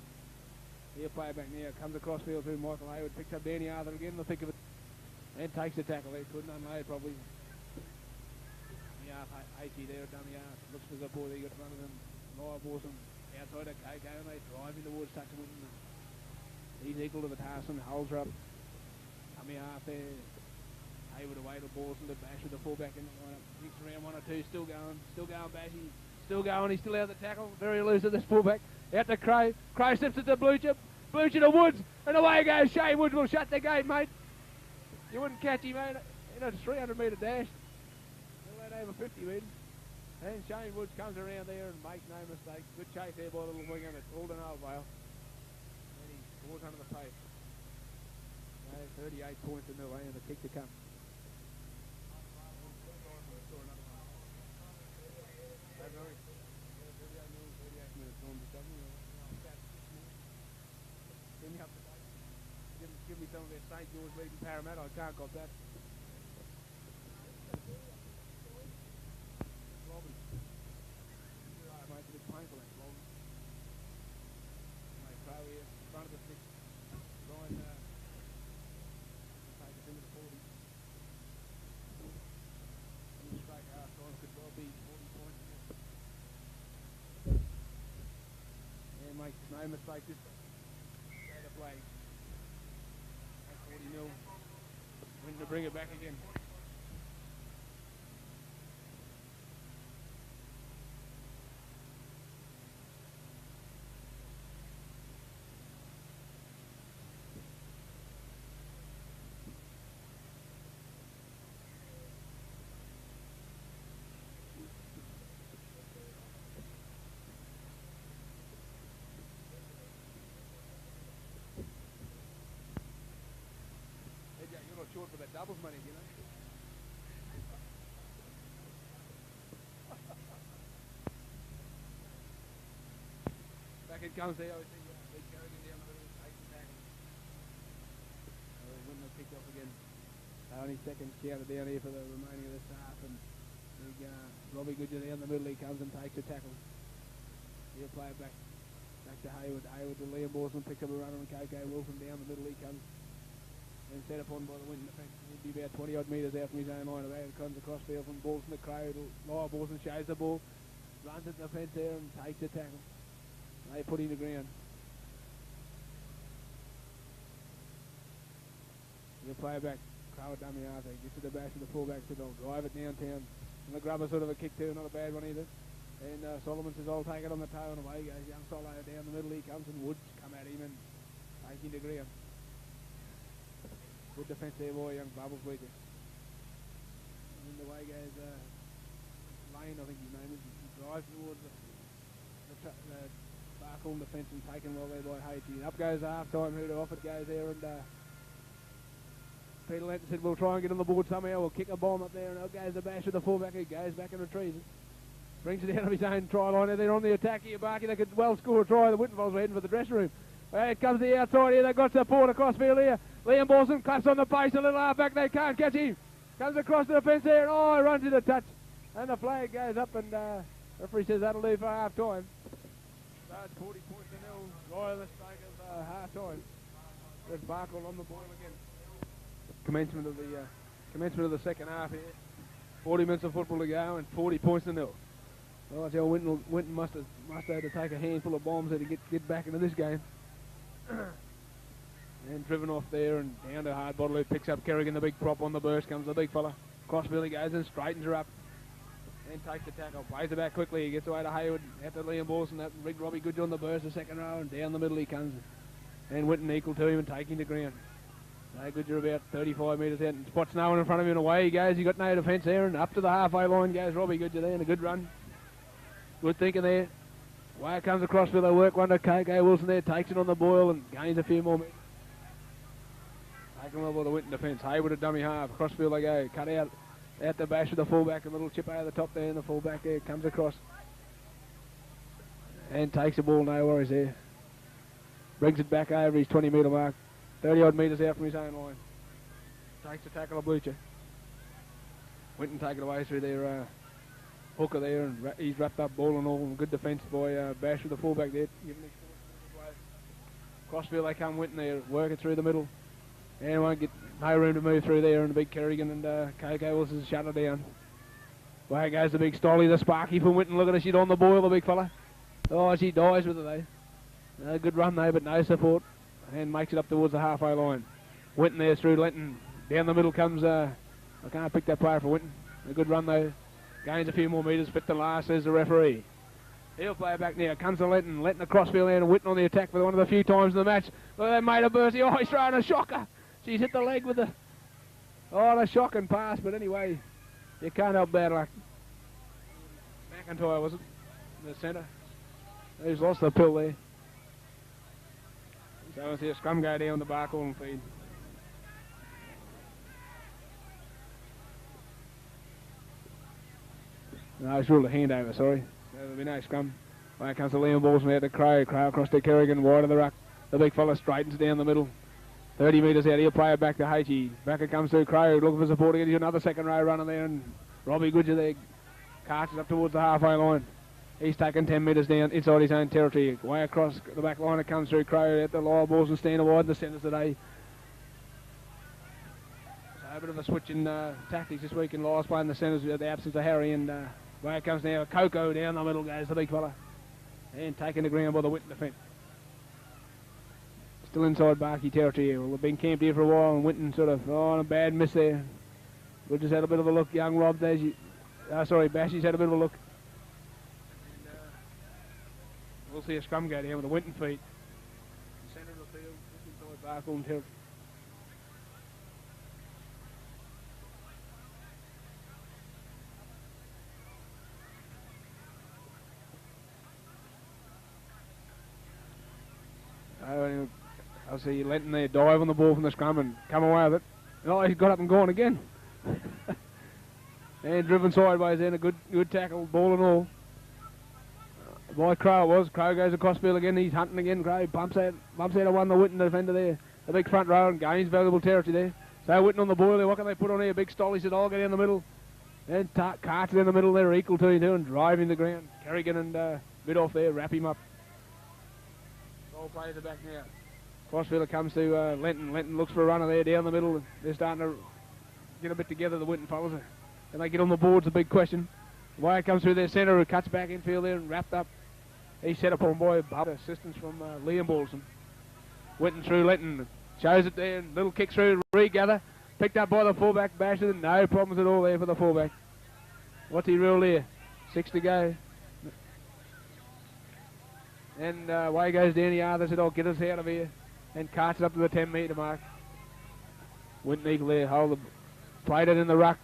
He'll play back now. Comes across field through Michael Hayward. Picks up Danny Arthur again in the thick of it. And takes the tackle there. Couldn't unload probably. Yeah, 80 there, dummy half. Looks for the boy there. He got front of him. Lyle Wilson outside of KK and they drive in towards touch Winton. He's equal to the task and holds her up. Dummy half there. Hayward away to Bawson to Bash with the fullback in the lineup. Kicks around 1 or 2, still going, Bashy. Still going, he's still out of the tackle. Very loose at this fullback. Out to Crow. Crow steps it to Blucher. Blucher to Woods. And away goes Shane Woods. Will shut the gate, mate. You wouldn't catch him, mate. In a 300-metre dash. He'll let over 50 metres. And Shane Woods comes around there and makes no mistake. Good chase there by the little winger, but all done Vale. And he scores under the pace. 38 points in the way and the kick to come. Give me some of their St. George beating Parramatta. I can't cop that. Robbie. Right, mate, it's a bit painful, that Robbie. Mate, Crow here, in front of the stick. Trying to take us into the 40. Straight half time could well be 40 points. Yeah, mate, no mistake this time. Go to play. 40 mil. Winton to bring it back again. You're not short for that doubles money, you know. Back it comes there. I think big Kerrigan down the middle, takes the tackle. Winton will pick off again. Only seconds counted down here for the remaining of this half, and big Robbie Goodger down the middle. He comes and takes the tackle. He'll play it back to Hayward. Hayward to Liam Borson, picks up a run on KK Wilson down the middle. He comes. And set upon by the Winton defence. He'd be about 20 odd metres out from his own line of out. Comes across field from Balls to Crow. Lower Balls and shaves the ball. Runs at the fence there and takes the tackle. They put him to ground. He'll play it back. Crow dummy half. Gets to the bash of the fullback. So they'll drive it downtown. And the grubber sort of a kick too. Not a bad one either. And Solomon says, I'll take it on the toe, and away goes young Solo down the middle. He comes and Woods come at him and take him to ground. Good defence there, boy, young Bubbles Bleacher. And the way goes Lane, I think his name is. He drives towards the Barcaldine defence and taken well there by H. Up goes half time. Who'd have offered goes there, and Peter Lenton said, we'll try and get on the board somehow. We'll kick a bomb up there, and out goes the bash of the fullback who goes back and retrieves it. Brings it down of his own try line. They're on the attack here, Barky. They could well score a try. The Winton Vols were heading for the dressing room. It comes to the outside here. They've got support across field here. Liam Borson claps on the pace. A little half back. They can't catch him. Comes across to the fence there. Oh, he runs into touch. And the flag goes up, and referee says that'll do for half time. So it's 40 points to nil. Right on the stake of half time. There's Barkle on the ball again. Commencement of the second half here. 40 minutes of football to go and 40 points to nil. Well, I tell Winton must have had to take a handful of bombs there to get back into this game. And driven off there and down to Hardbottle, who picks up Kerrigan, the big prop on the burst. Comes the big fella. Crossfield he goes and straightens her up. And takes the tackle. Plays it back quickly. He gets away to Hayward. Out to Liam Borson. That big Robbie Goodger on the burst, the second row. And down the middle he comes. And Winton equal to him and taking the ground. Goodger about 35 metres out and spots no one in front of him, and away he goes. He got no defence there, and up to the halfway line goes Robbie Goodger there, and a good run. Good thinking there. Way it comes across with a work one to KK Wilson there, takes it on the boil and gains a few more metres. Taken well by the Winton defence. Hayward a dummy half. Crossfield they go. Cut out the bash with the fullback. A little chip over the top there, and the fullback there comes across. And takes the ball, no worries there. Brings it back over his 20 metre mark. 30 odd metres out from his own line. Takes the tackle of Blucher. Winton take it away through their hooker there, and he's wrapped up ball and all. And good defence by Bash with the fullback there. Crossfield they come, Winton there, working through the middle. And won't get no room to move through there, and the big Kerrigan and KK Wilson shut it down. Away goes the big Stolly, the Sparky from Winton. Look at her, she's on the boil, the big fella. Oh, she dies with it though. Good run though, but no support. And makes it up towards the halfway line. Winton there through Linton. Down the middle comes, I can't pick that player for Winton. A good run though. Gains a few more metres, fit the last, says the referee. He'll play it back now. Comes to Linton. Linton across field there and Winton on the attack for one of the few times in the match. Look at that mate of Bercy. Oh, he's throwing a shocker. She's hit the leg with the... Oh, the shocking pass. But anyway, you can't help bad luck. McIntyre, was it? In the centre. He's lost the pill there. So we'll see a scrum go down the Barcaldine feed. No, it's ruled a handover, sorry. There'll be no scrum. Back comes the Liam Balls from out to Crow. Crow across to Kerrigan, wide of the ruck. The big fella straightens down the middle. 30 metres out, he'll play it back to H.E. Back it comes to Crow, looking for support again. He's another second row runner there, and Robbie Goodger there carts up towards the halfway line. He's taken 10 metres down inside his own territory. Way across the back line, it comes through Crow at the lower balls and standing wide in the centres today. So a bit of a switch in tactics this week in Lyles playing the centres with the absence of Harry, and way it comes now, Coco down the middle goes the big fella. And taking the ground by the Winton defence. Still inside Barkey territory here. Well, they've been camped here for a while, and Winton sort of on a bad miss there. We'll just had a bit of a look. Young Rob, Bashy's had a bit of a look. And, we'll see a scrum go down with the Winton feet. Centre of the field, inside Barcaldine territory. I'll see Linton there dive on the ball from the scrum and come away with it. Oh, he's got up and gone again. And driven sideways in, a good tackle, ball and all. By Crow it was. Crow goes across field again, he's hunting again. Crow bumps out of one, the Winton defender there. The big front row and gains valuable territory there. So Winton on the ball there, what can they put on here? Big Stolly said, I'll get down the middle. Then Carter in the middle there, equal to him and driving the ground. Kerrigan and bit off there, wrap him up. All players are back now. Crossfielder comes to Linton. Linton looks for a runner there down the middle. They're starting to get a bit together, the Winton fellas. And they get on the board's a big question. Wire comes through their centre, who cuts back infield there and wrapped up. He's set up on by assistance from Liam Balson. Winton through Linton. Shows it there. Little kick through, regather. Picked up by the fullback, Basher. No problems at all there for the fullback. What's he ruled here? 6 to go. And away goes Danny Arthur, said, I'll get us out of here. And carts it up to the 10 metre mark. Winton eagle there, played it in the ruck.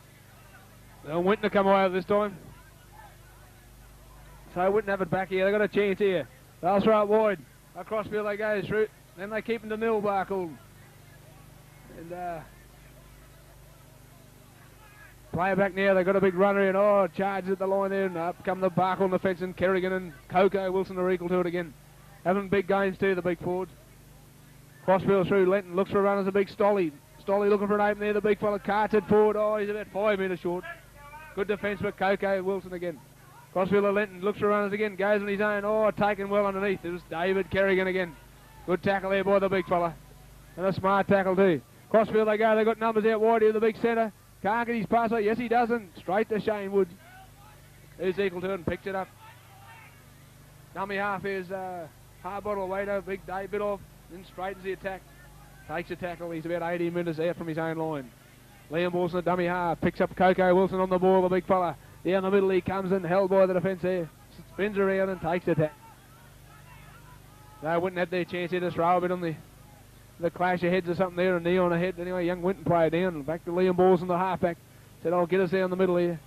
Winton to come away this time. So Winton have it back here, they've got a chance here. They'll throw it wide. Across field they go through. Then they keep him to nil, Barcaldine. And play it back now, they've got a big runner in. Charges at the line there, and up come the Barcaldine defence, and Kerrigan and Coco Wilson are equal to it again. Having big gains too, the big forwards. Crossfield through, Linton looks for a run as a big Stolly. Stolly looking for an open there, the big fella carts it forward. He's about 5 metres short. Good defence for Coco Wilson again. Crossfield Linton looks for runners again, goes on his own. Taken well underneath. It was David Kerrigan again. Good tackle there by the big fella. And a smart tackle too. Crossfield they go, they've got numbers out wide here, the big centre. Can't get his pass out. Yes, he doesn't. Straight to Shane Woods. Who's equal to it and picks it up. Dummy half is Harbottle away to big Dave bit off. Then straightens the attack. Takes a tackle. He's about 18 metres out from his own line. Liam Wilson, dummy half. Picks up Coco Wilson on the ball, the big fella. Down the middle he comes in, held by the defence there. Spins around and takes the attack. They wouldn't have their chance here to throw a bit on the clash of heads or something there, a knee on a head. Anyway, young Winton player down. Back to Liam Balls the halfback. Said, I'll get us down the middle here.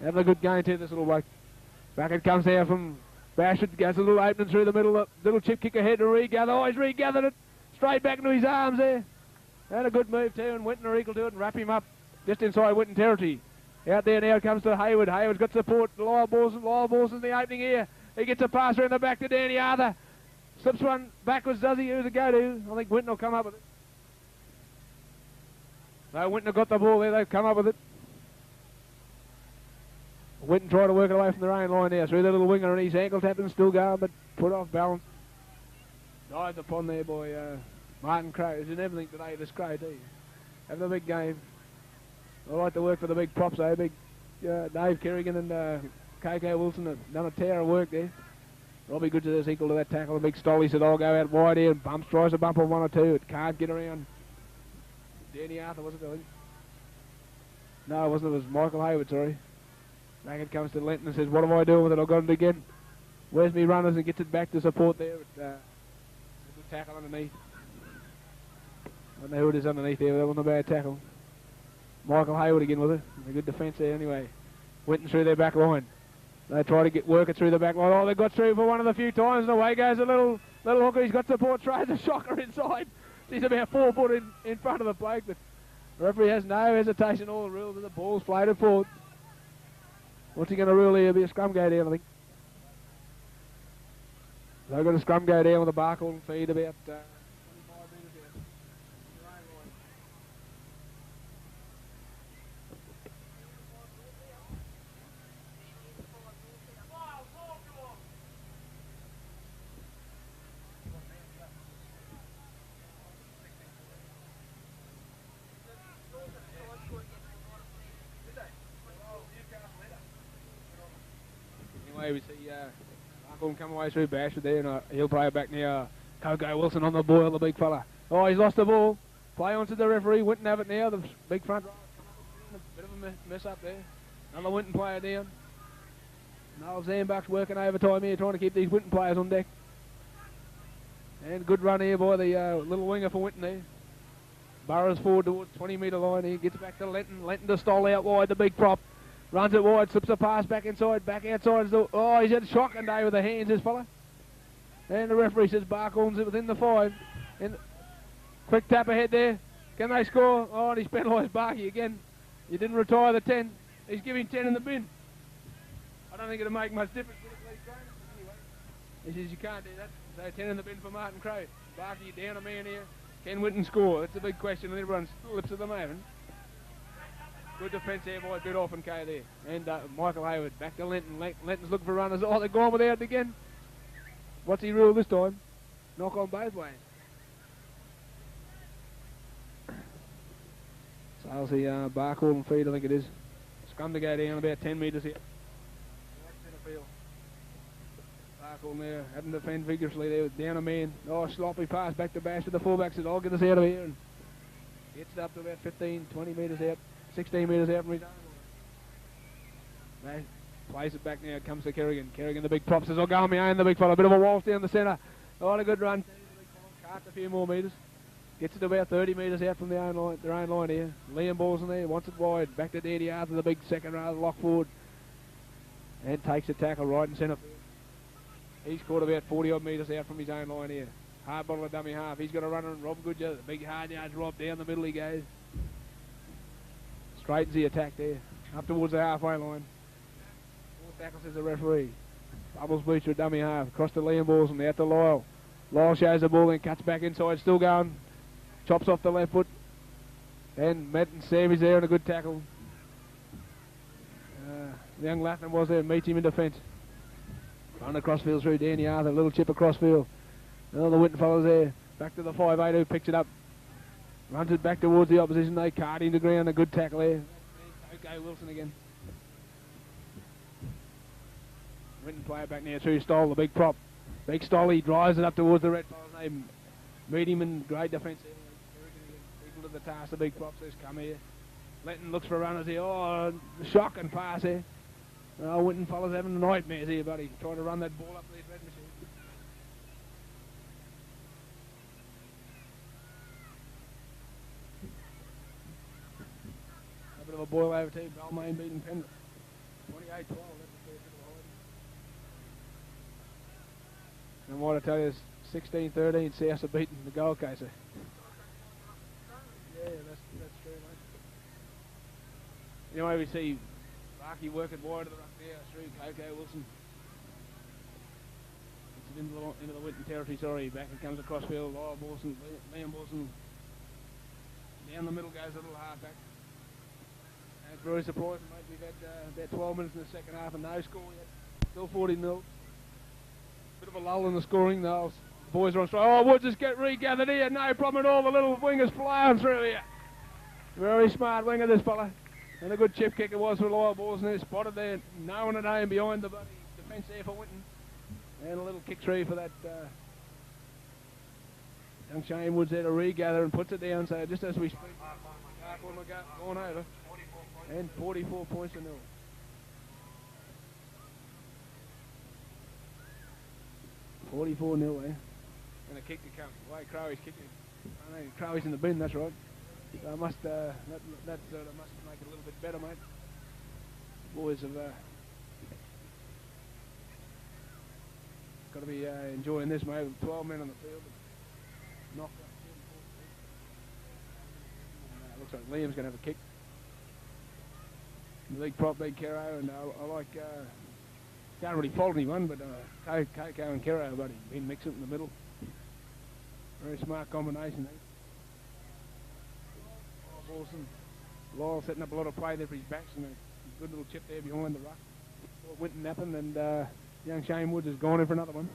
Having a good game too, this little bloke. Back it comes there from Bashford, gets a little opening through the middle, a little chip kick ahead to regather. He's regathered it. Straight back into his arms there. Had a good move too, and Winton are equal to it and wrap him up just inside Winton territory. Out there now it comes to Hayward. Hayward's got support. Lyle Balls in the opening here. He gets a pass around the back to Danny Arthur. Slips one backwards, does he? Who's it go to? I think Winton will come up with it. No, Winton have got the ball there. They've come up with it. Winton tried to work it away from their own line now. Through the little winger and his ankle tapping, still going, but put off balance. Dived upon there by Martin Crow. He's in everything today, this Crow too. Having a big game. I like to work for the big props though. Big Dave Kerrigan and Coco Wilson have done a tear of work there. Robbie Goodger is equal to that tackle. The big Stolly said, I'll go out wide here and tries to bump on one or two. It can't get around Danny Arthur, was it, I think? No, it wasn't. It was Michael Hayward, sorry. Back it comes to Linton and says, what am I doing with it? I've got it again. Where's me runners? And gets it back to support there. A good tackle underneath. I don't know who it is underneath there, but that wasn't a bad tackle. Michael Hayward again with it. A good defence there anyway. Winton through their back line. They try to work it through the back line. Oh, they got through for one of the few times, and away goes a little hooker. He's got support, throws a shocker inside. He's about 4 foot in front of the bloke, but the referee has no hesitation. All the rules of the ball's floated forward. What's he going to rule here? It'll be a scrum go down, I think. They've got a scrum go down with a Barcaldine feed about 25 metres out. Anyway, we see Barcaldine come away through Bashford there, and he'll play it back near Coco Wilson on the boil, the big fella. Oh, he's lost the ball. Play on to the referee. Winton have it now. The big front row. A bit of a mess up there. Another Winton player down. Noel Zambach's working overtime here, trying to keep these Winton players on deck. And good run here by the little winger for Winton there. Burrows forward towards 20-metre line here. Gets back to Linton. Linton to Stoll out wide, the big prop. Runs it wide, slips a pass back inside, back outside. Oh, he's had a shocking day with the hands, this fella. And the referee says Barcaldine's within the 5. And quick tap ahead there. Can they score? Oh, and he's penalised Barky again. You didn't retire the 10. He's giving 10 in the bin. I don't think it'll make much difference. Anyway, he says you can't do that. So 10 in the bin for Martin Crowe. Barky down a man here. Can Winton score? That's a big question, and everyone's lips at the moment. Good defence there by Bit off and K there. And Michael Hayward back to Linton. Linton's looking for runners. Oh, they're gone without it again. What's he ruled this time? Knock on both ways. So I'll see Barcaldine feed, I think it is. Scrum to go down about 10 metres here. Barcaldine there, having to defend vigorously there with down a man. Oh, sloppy pass back to Bash to the fullback. Says, I'll get us out of here. And gets it up to about 15, 20 metres out. 16 metres out from his own. They plays it back now, comes to Kerrigan. Kerrigan, the big prop, says, I'll go on my own, the big fella. Bit of a waltz down the centre. Oh, a good run. Carts a few more metres. Gets it about 30 metres out from their own line here. Liam Ball's in there, wants it wide. Back to Danny Arthur, the big second row, lock forward. And takes a tackle right in centre field. He's caught about 40 odd metres out from his own line here. Hard bottle of dummy half. He's got a runner and Rob Goodyear. The big hard yards Rob down the middle he goes. Straightens the attack there, up towards the halfway line. 4 tackles says the referee. Bubbles Beecher, dummy half, across to Liam Balls and out to Lyle. Lyle shows the ball, then cuts back inside, still going. Chops off the left foot. And Matt and Sammy's there and a good tackle. The young Latham was there, meets him in defence. Run across field through Danny Arthur, a little chip across field. Another Winton fella's there, back to the 5'8" who picks it up. Runs it back towards the opposition. They cart into ground. A good tackle there. Okay, Wilson again. Winton player back now through Stoll, the big prop. Big Stoll, he drives it up towards the red fella's name. Meet him in great defence there. Equal to the task, the big prop says, come here. Linton looks for runners here. Oh, shocking pass here. Oh, Winton fella's having nightmares here, buddy. Trying to run that ball up the red machine. Bit of a boil over to Balmain beating Penrith. 28-12. And what I tell you is 16-13 South are beating the Gold Coast. Yeah, that's true, mate. Anyway, we see Barky working wide to the ruck there through Coco Wilson. It's into the Winton territory, sorry. Back it comes across field. Lyle Wilson, Liam Wilson. Down the middle goes a little half back. It's very surprising, mate. We've had about 12 minutes in the second half and no score yet. Still 40-0. Bit of a lull in the scoring. The boys are on strike. Oh, we'll just get regathered here. No problem at all. The little wingers flying through here. Very smart winger, this fella. And a good chip kick it was for Lyle Balls in there. Spotted there. No one at aim behind the defence there for Winton. And a little kick through for that Young Shane Woods there to regather and puts it down, so just as we speak, half one gone over. And 44 points to nil. 44-0, eh? And a kick to come. Way Crowley's kicking. I know Crowley's in the bin, that's right. So that must make it a little bit better, mate. Boys have got to be enjoying this, mate. With 12 men on the field. Knocked up. Looks like Liam's going to have a kick. The league prop, big Kero, and I like. Can't really fault anyone, but Coco and Kero, buddy, been mixing it in the middle. Very smart combination, eh? Awesome. Lyle setting up a lot of play there for his backs, and a good little chip there behind the ruck. Winton napping, and young Shane Woods has gone in for another one.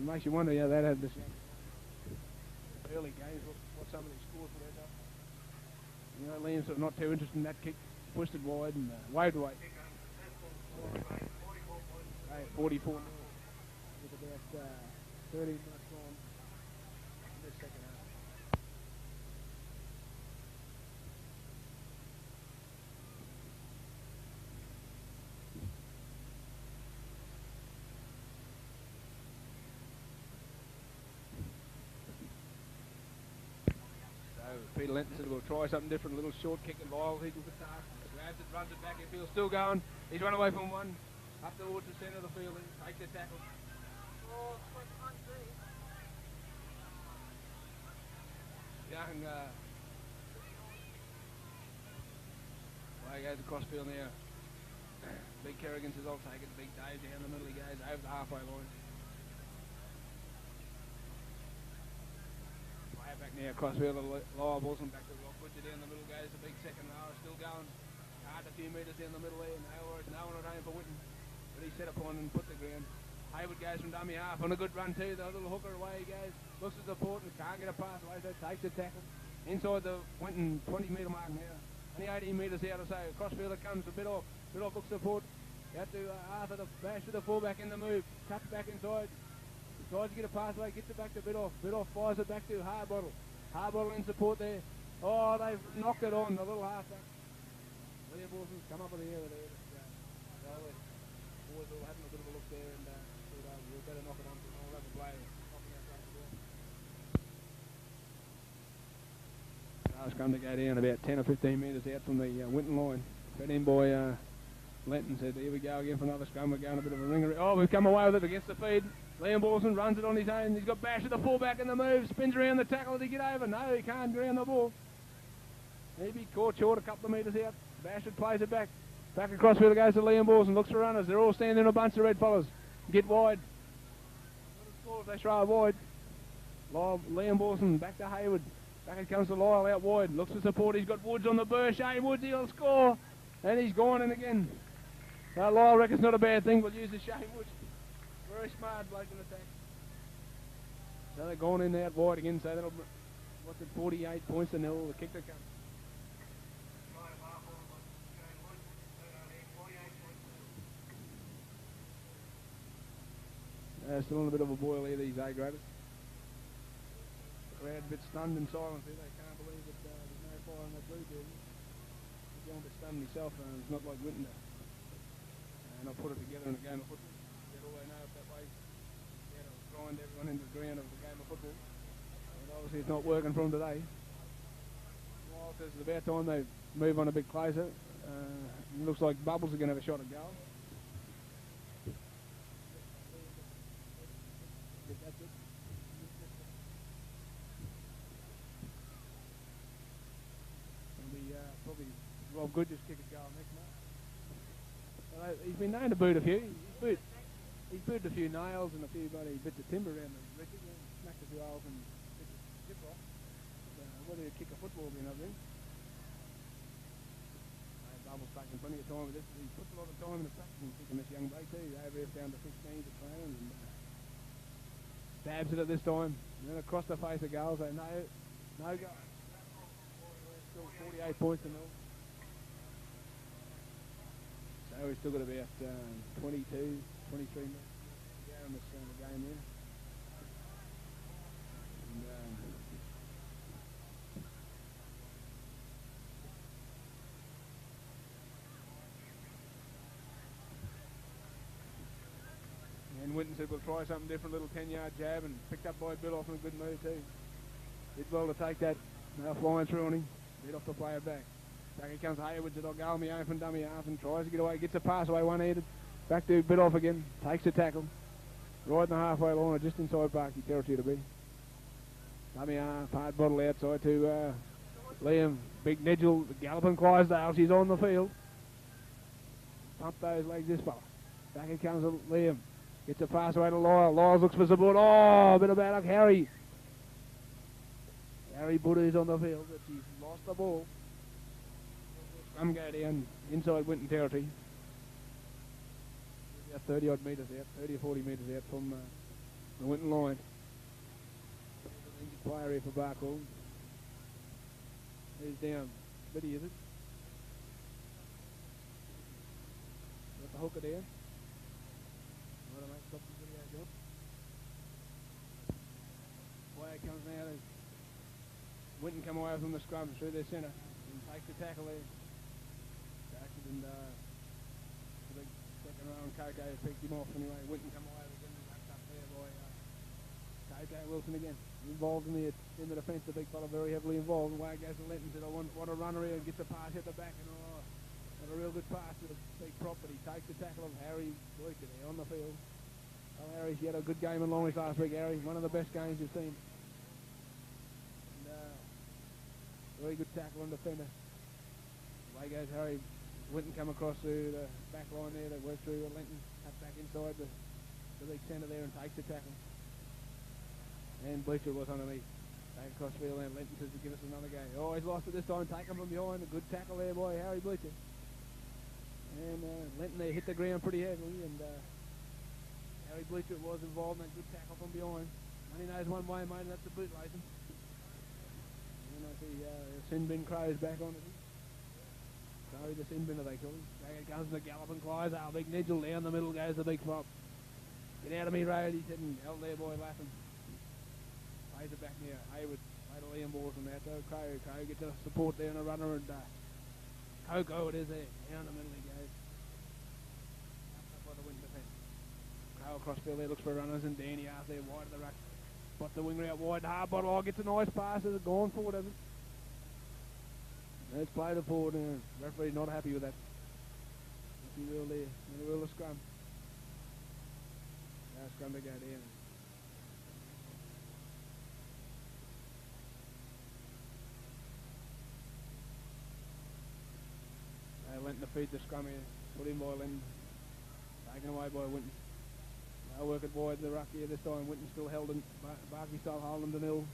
Makes you wonder how that had this early games, what some of these scores would end up. You know, Liam's sort of not too interested in that kick. Pushed it wide and waved away. 44 with about 30 minutes gone in this second half. So Peter Linton said we'll try something different, a little short kick and Lyle equals the task. Grabs it, runs it back, it feels still going. He's run away from one. Up towards the centre of the field, take the tackle. Young, way goes across field now. Big Kerrigan says, I'll take it. Big Dave down the middle, he goes over the halfway line. Way back now, across field, Lyle Wilson back to the rock. Butcher down the middle, goes the big second row, still going. Hard a few metres down the middle there, no one at home for Winton. But he set upon and put the ground. Hayward goes from dummy half on a good run too. The little hooker away he goes. Looks at the support and can't get a pass away, so takes the tackle. Inside the Winton 20-metre mark now. Only 18 metres out or so. Across field it comes, a bit off. Looks support. Out to Arthur, the bash to the fullback in the move. Cuts back inside. Tries to get a pass away, gets it back to Bidoff. Bidoff fires it back to Harbottle. Harbottle in support there. Oh, they've knocked it on, the little halfback. William Wilson's come up with the air there. Boys all having a bit of a look there, and we'll better knock it on. I'll have a play. Cars come to go down about 10 or 15 metres out from the Winton line. Fed in by Lenton said, here we go again for another scrum. We're going a bit of a ringer. Oh, we've come away with it against the feed. Liam Wilson runs it on his own. He's got Bash at the fullback in the move. Spins around the tackle. Did he get over? No, he can't ground the ball. Maybe caught short a couple of metres out. Bashford plays it back. Back across field goes to Liam Wilson. Looks for runners. They're all standing in a bunch of red fellas. Get wide. If they throw wide. Liam Wilson back to Hayward. Back it comes to Lyle out wide. Looks for support. He's got Woods on the burst. Shane Woods, he'll score. And he's gone in again. Lyle reckons not a bad thing. We'll use the Shane Woods. Very smart bloke in attack. So they're gone in out wide again. So that'll, what's it, 48 points to nil. The kick to come. Still in a bit of a boil here, these A-graders. The crowd's a bit stunned and silent here. They can't believe that there's no fire on that blue building. I'm a bit stunned myself, and it's not like Winton. And I'll put it together in a game of football. Get all they know if that way. Yeah, it'll grind everyone into the ground of the game of football. But obviously it's not working for them today. Well, it's about time they move on a bit closer. It looks like Bubbles are going to have a shot at goal. Probably Rob Good just kick a goal next month. He's been known to boot a few. He's booted a few nails and a few bloody bits of timber around the wicket. Smacked a few holes and bits of zip off. Whether he'd kick a football would be another thing. Bubbles taking plenty of time with this. He puts a lot of time in the practice and kicking this young bloke too. He's over here down to 15 to train and stabs it at this time. And then across the face of goal, so no goal. Still 48 points to nil. So we've still got about 23 minutes to go in this game here. And Winton said, we'll try something different, little 10-yard jab, and picked up by Bill off in a good move too. Did well to take that. Now flying through on him. Lead off the player back. Back he comes Hayward to Dalgalmi open dummy half and tries to get away. Gets a pass away one-handed. Back to Bidoff again. Takes the tackle. Right in the halfway line, just inside Barky territory to be. Dummy half, hard bottle outside to Liam. Big Nigel, galloping Clydesdale. She's on the field. Pump those legs, this fella. Back it comes Liam. Gets a pass away to Lyle. Lyles looks for support. Oh, a bit of bad luck. Harry Buddha is on the field, but she's lost the ball. Scrum go down inside Winton territory. About 30-odd metres out, 30 or 40 metres out from the Winton line. Injured player here for Barcaldine. He's down. Biddy, is it? Got the hooker down. Right, mate, stop the video, John. Player comes now. Winton come away from the scrum through their centre and takes the tackle there. Jackson and the big second row and Coco picked him off anyway. Winton come away again and wrapped up there by Coco Wilson again. Involved in the defence, the big fella very heavily involved. And away goes to Linton, said I want a runner here and gets a pass at the back and got a real good pass to the big prop, but he takes the tackle of Harry Bleacher there on the field. Oh, Harry, he had a good game in Longies last week, Harry. One of the best games you've seen. Very good tackle and defender. Away goes Harry. Winton come across through the back line there. They work through Linton, cut back inside the big centre there and takes the tackle. And Bleacher was underneath. Back across field and Linton says to give us another go. Oh, he's lost it this time. Take him from behind. A good tackle there by Harry Bleacher. And Linton there hit the ground pretty heavily, and Harry Bleacher was involved in a good tackle from behind. Only knows one way, mate, and that's the bootlace. And I see Sin Bin Crow's back on it. Crow, the Sin Binner they call him. Back it comes the galloping Clydes. Oh, big Nigel down the middle goes the big prop. Get out of me, road, he said, and out there, boy, laughing. Plays it back near Hayward. Later Liam balls from that though. Crow gets a support there and a runner, and Coco it is there. Down the middle he goes. Up by the wing defence. Crow across field there looks for runners, and Danny out there wide of the ruck. Got the winger out wide. Hard bottle. Oh, gets a nice pass. Has it gone forward, hasn't it? Let's play the forward. Referee not happy with that. He will there. He will a scrum. Now scrum to go down. Linton to feed the scrum here. Put in by Linton. Taken away by Winton. They'll work it wide the ruck here this time. Winton still held him. Barkley still holding him to nil.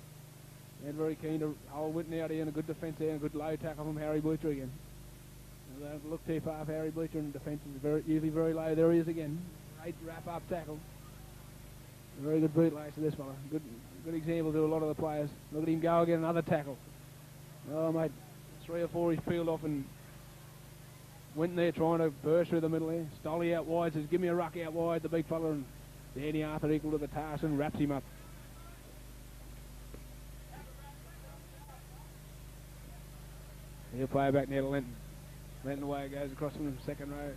And very keen to hold Winton out here, and a good defence there, and a good low tackle from Harry Bleacher again. And they don't look too far for Harry Bleacher, and defence is usually very low. There he is again. Great wrap-up tackle. A very good bootlace to this fella. Good example to a lot of the players. Look at him go again, another tackle. Oh, mate, 3 or 4 he's peeled off, and Winton there trying to burst through the middle there. Stolly out wide, says, give me a ruck out wide, the big fella, and Danny Arthur equal to the task and wraps him up. He'll play back near to Linton. Linton away goes across from the second row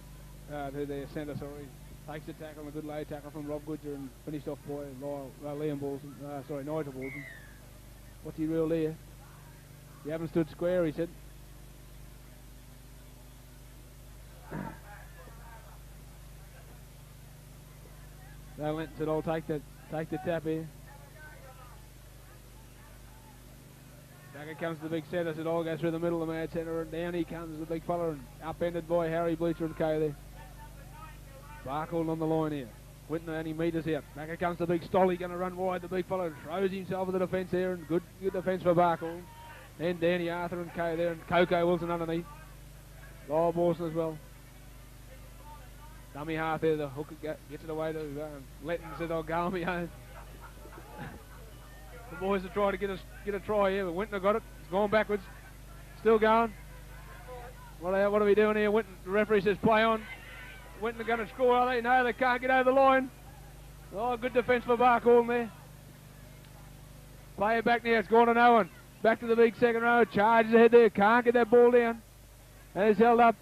to their centre, sorry. Takes the tackle, and a good low tackle from Rob Goodger, and finished off by Liam Balson. Nigel Balson. What's he real there? You haven't stood square, he said. So Linton said, I'll take the tap here. Back it comes to the big centre, said, I'll go through the middle of the mad centre, and down he comes, the big fella, and upended by Harry Bleacher and Co there. Barcaldine on the line here. Winton only metres out. Back it comes to the big Stolly, going to run wide. The big fella throws himself at the defence there, and good defence for Barcaldine. Then Danny Arthur and Co there, and Coco Wilson underneath. Lyle Borson as well. Dummy half there, the hooker gets it away to Letton, said, I'll go on me home. The boys are trying to get a try here, but Winton got it. It's gone backwards. Still going. What are we doing here? Winton, the referee says play on. Winton are going to score, are they? No, they can't get over the line. Oh, good defence for Barcaldine there. Play it back now. It's gone to no one. Back to the big second row. Charges ahead there. Can't get that ball down. And it's held up.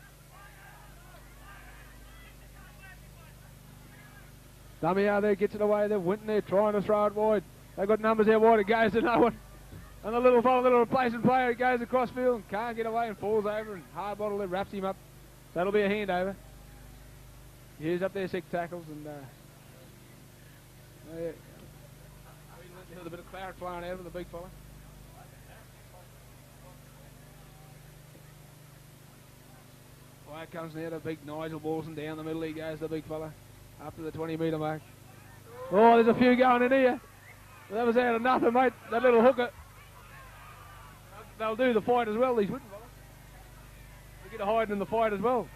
Dummy out there gets it away. They're Winton there trying to throw it wide. They've got numbers there wide. It goes to no one. And the little fella, little replacement player, goes across field and can't get away and falls over and hard bottle there wraps him up. That'll be a handover. He's up there 6 tackles and there's a bit of claret flying out of the big fella. Away comes now the big Nigel Wilson down the middle. He goes the big fella up to the 20-metre mark. Oh, there's a few going in here. That was out of nothing, mate. That little hooker. They'll do the fight as well, these Winton fellas. They get a hide in the fight as well.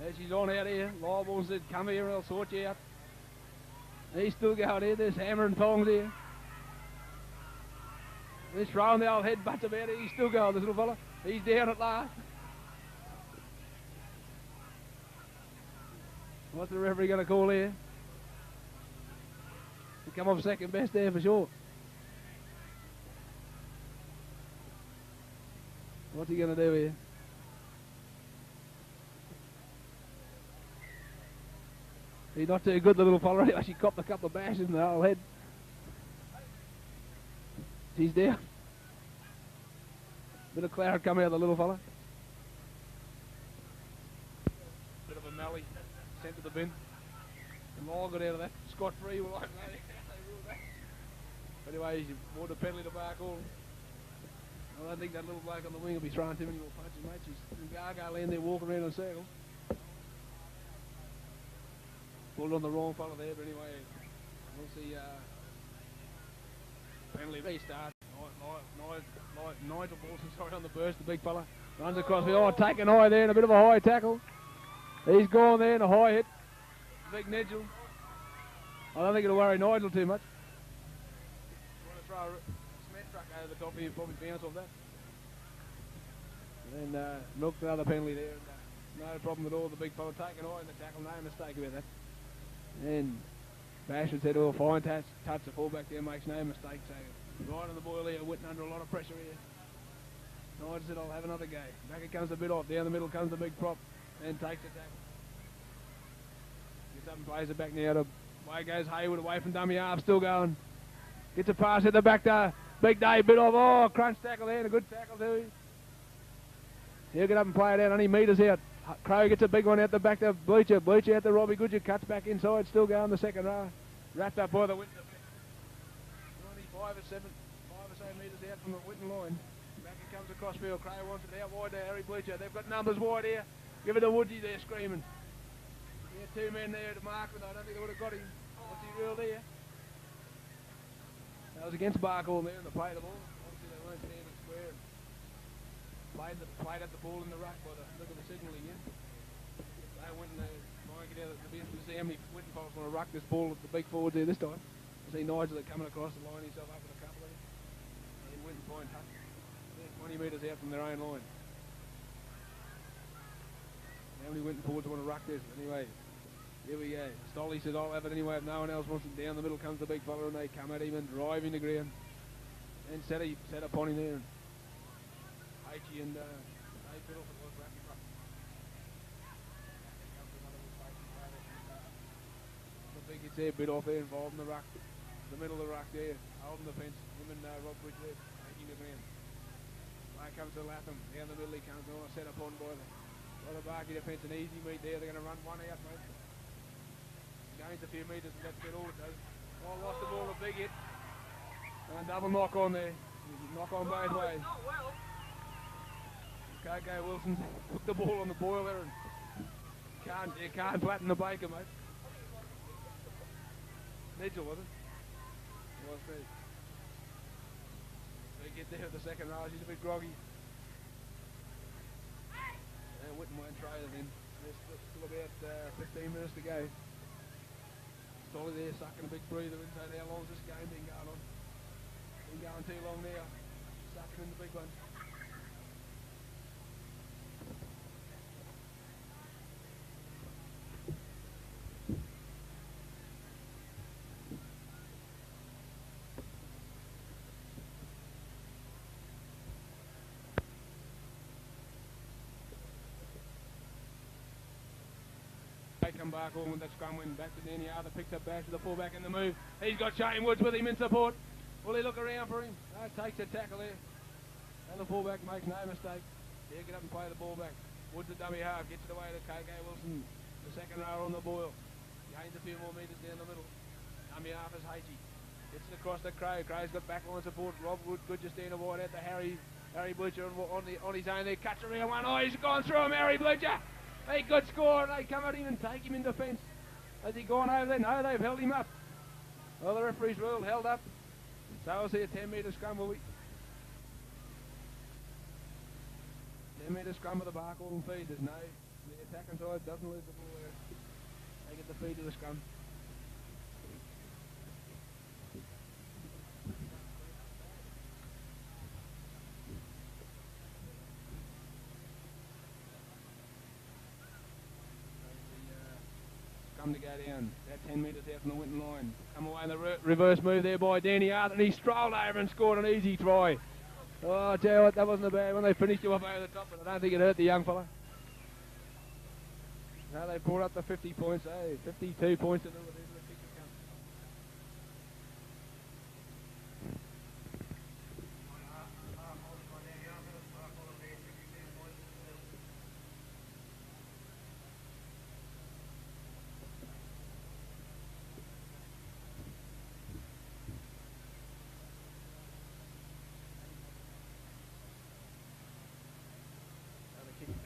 There she's on out here. Liable said, come here and I'll sort you out. He's still going here. There's hammer and tongs here. He's throwing the old head butts about it. He's still going, this little fella. He's down at last. What's the referee going to call here? He come off second best there for sure. What's he going to do here? He's not too good, the little fella. He actually copped a couple of bashes in the old head. He's down. Bit of claret come out of the little fella. Bit of a mallee sent to the bin. And Lyle got out of that scot-free. Well, anyway, he's more the penalty to Barcaldine. I don't think that little bloke on the wing will be throwing too many more punches, mate. She's in Gaga land there walking around in a circle. Pulled on the wrong fella there, but anyway, we'll see penalty restart. Nigel Wilson, sorry, on the burst, the big fella. Runs across the take an eye there and a bit of a high tackle. He's gone there and a high hit. Big Nigel. I don't think it'll worry Nigel too much. Want to throw a cement truck over the top here, probably bounce off that. And then milked another penalty there. And, no problem at all, the big fella taking eye in the tackle, no mistake about that. And Bashford said, oh, fine touch, the fullback there, makes no mistake. So right on the boil here, Winton under a lot of pressure here. Nigel said, I'll have another go. Back it comes the bit off, down the middle comes the big prop, and takes the tackle. Gets up and plays it back now to, away goes Hayward, away from dummy half, still going. Gets a pass at the back there, big day, bit off, oh, crunch tackle there, and a good tackle too. He'll get up and play it out, only metres out. Crow gets a big one out the back to Bleacher. Bleacher out to Robbie Goodger, cuts back inside, still going the second row. Wrapped up by the Winton. 5 or so metres out from the Winton line. Back it comes across field. Crow wants it out wide there, Harry Bleacher. They've got numbers wide here. Give it to Woodsy there screaming. He had 2 men there to mark, but I don't think they would have got him. What's he real there? That was against Barcaldine there in the play of the ball. Obviously they weren't standing square. Played at the ball in the ruck by the look of the signal again. They went and try and get out of the business to see how many Winton folks want to ruck this ball at the big forwards there this time. I see Nigel coming across the line himself up with a couple of them. And Winton find touch. They're 20 metres out from their own line. How many Winton forwards want to ruck this? Anyway, here we go. Stolly says, I'll have it anyway if no one else wants it. Down the middle comes the big fella and they come at him and drive him to ground. And set upon him there. H.E. and Dave Fiddle for the Rugby Club. The big hits there, bit off there, involved in the ruck. The middle of the ruck there, holding the fence. Him and Rob Bridge there, taking the ground. Back comes to Latham. Down the middle he comes on, set upon by the Barky defence. An easy meet there. They're going to run one out, mate. Gains a few metres and that's about all it does. Oh, lost the ball, a big hit. And a double knock on there. Knock on both ways. Okay, Wilson took the ball on the boiler and can't flatten the baker, mate. Nigel, was it? Was it? They get there at the second row, she's a bit groggy. And Winton won't try it then. There's still about 15 minutes to go. Stolly there sucking a big breather inside. How long's this game been going on? Been going too long now. Sucking in the big one. Back come Barcaldine with that scrum win. Back to Danny Arthur. Picks up Bash with the fullback in the move. He's got Shane Woods with him in support. Will he look around for him? Takes a tackle there. And the fullback makes no mistake. Here, get up and play the ball back. Woods the dummy half. Gets it away to KK Wilson. The second rower on the boil. Gains a few more metres down the middle. Dummy half is Hagee. Gets it across to Crow. Crow's got backline support. Rob Wood good just down the wide out to Harry Butcher on his own there. Cuts around one. Oh, he's gone through him, Harry Butcher. He could score. They come at him and take him in defence. Has he gone over there? No, they've held him up. Well, the referee's ruled held up. So I'll see a 10-metre scrum, will we? 10-metre scrum with the Barcaldine feed. There's no... The attacking side doesn't lose the ball there. They get the feed to the scrum. To go down, about 10 metres out from the Winton line. Come away in the reverse move there by Danny Arthur, and he strolled over and scored an easy try. Oh, I tell you what, that wasn't a bad one. They finished you off over the top, but I don't think it hurt the young fella. No, they brought up the 50 points, 52 points to do with it.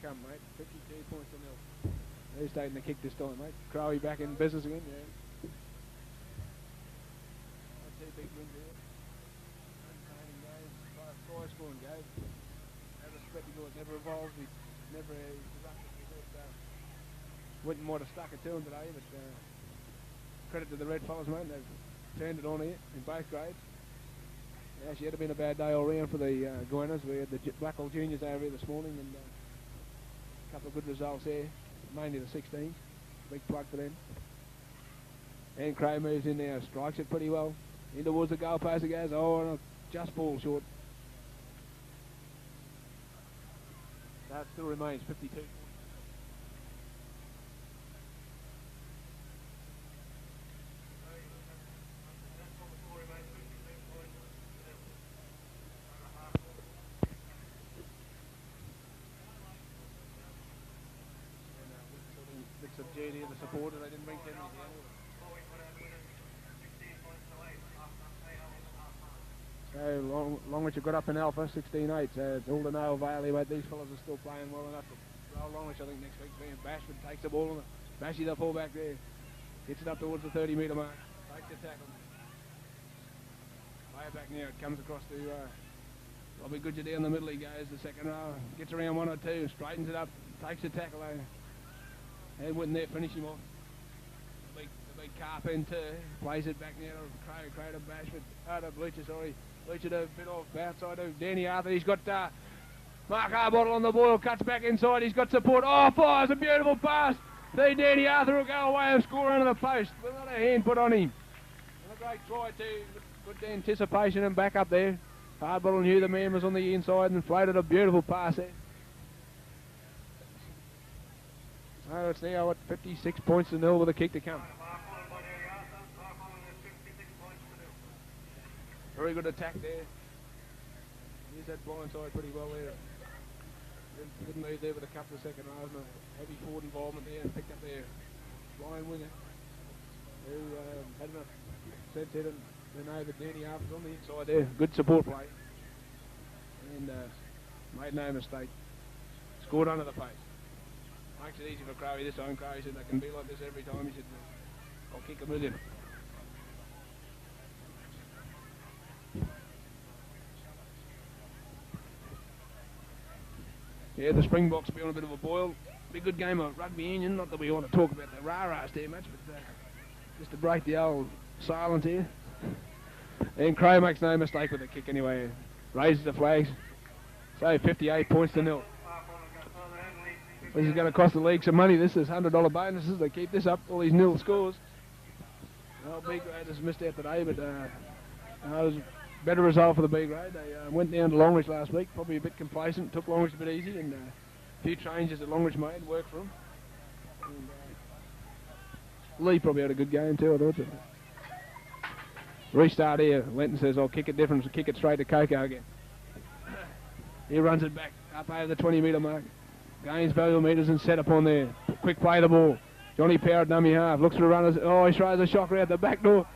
Come, mate. 52 points to nil. Who's taking the kick this time, mate? Crowie back in business again, yeah. Two big wins here. Untraining games, try scoring game. As a spectacle, it never evolves. We never Winton might have stuck it to him today, but credit to the red fellas, mate. They've turned it on here in both grades. Actually, it had been a bad day all round for the Goannas. We had the Barcaldine juniors over here this morning, and a couple of good results there, mainly the 16s. Big plug for them. And Crow moves in now, strikes it pretty well. In towards the goal post it goes, no, just ball short. That still remains 52 points. Of JD and the supporter, they didn't bring 10 minutes down. So Longwich have got up in Alpha, 16-8, so it's all to no avail here, mate. These fellas are still playing well enough to roll Longwich, I think, next week. Bashford takes the ball on it. Bashy the fullback there. Gets it up towards the 30-metre mark. Takes the tackle. Play it back now. It comes across to Robbie Goodger down the middle. He goes the second row. Gets around one or two. Straightens it up. Takes the tackle over. And Winton there, finish him off. The big Carpenter plays it back now to Crow to Bashford. To Bleacher, sorry. Bleacher to a bit off outside to Danny Arthur. He's got Mark Harbottle on the boil, cuts back inside. He's got support. Oh, fires a beautiful pass. See Danny Arthur will go away and score under the post. With not a hand put on him. And a great try too. Good anticipation and back up there. Harbottle knew the man was on the inside and floated a beautiful pass there. So it's now at 56 points to nil with a kick to come. Very good attack there. Used that blind side pretty well there. Good move there with a couple of second rows and a heavy forward involvement there and picked up their blind winger who had enough sense in it and know that Danny Arthur's on the inside there. Good support play. And made no mistake. Scored under the pace. Makes it easy for Crowie this time. Crowie said they can be like this every time. He said, I'll kick them with him. Yeah, the Springboks be on a bit of a boil. Be a good game of rugby union. Not that we want to talk about the rah-rahs too much, but just to break the old silence here. And Crow makes no mistake with the kick anyway. Raises the flags. So 58 points to nil. This is going to cost the league some money. This is $100 bonuses. They keep this up, all these nil scores. Well, B grade has missed out today, but it was a better result for the B grade. They went down to Longwich last week, probably a bit complacent, took Longwich a bit easy, and a few changes that Longwich made worked for them. And, Lee probably had a good game too, I thought. Restart here. Linton says, I'll kick it different, kick it straight to Coco again. He runs it back up over the 20-metre mark. Gains valuable metres and set up on there. Quick play the ball. Johnny Power, dummy half. Looks for the runners. Oh, he throws a shocker out the back door.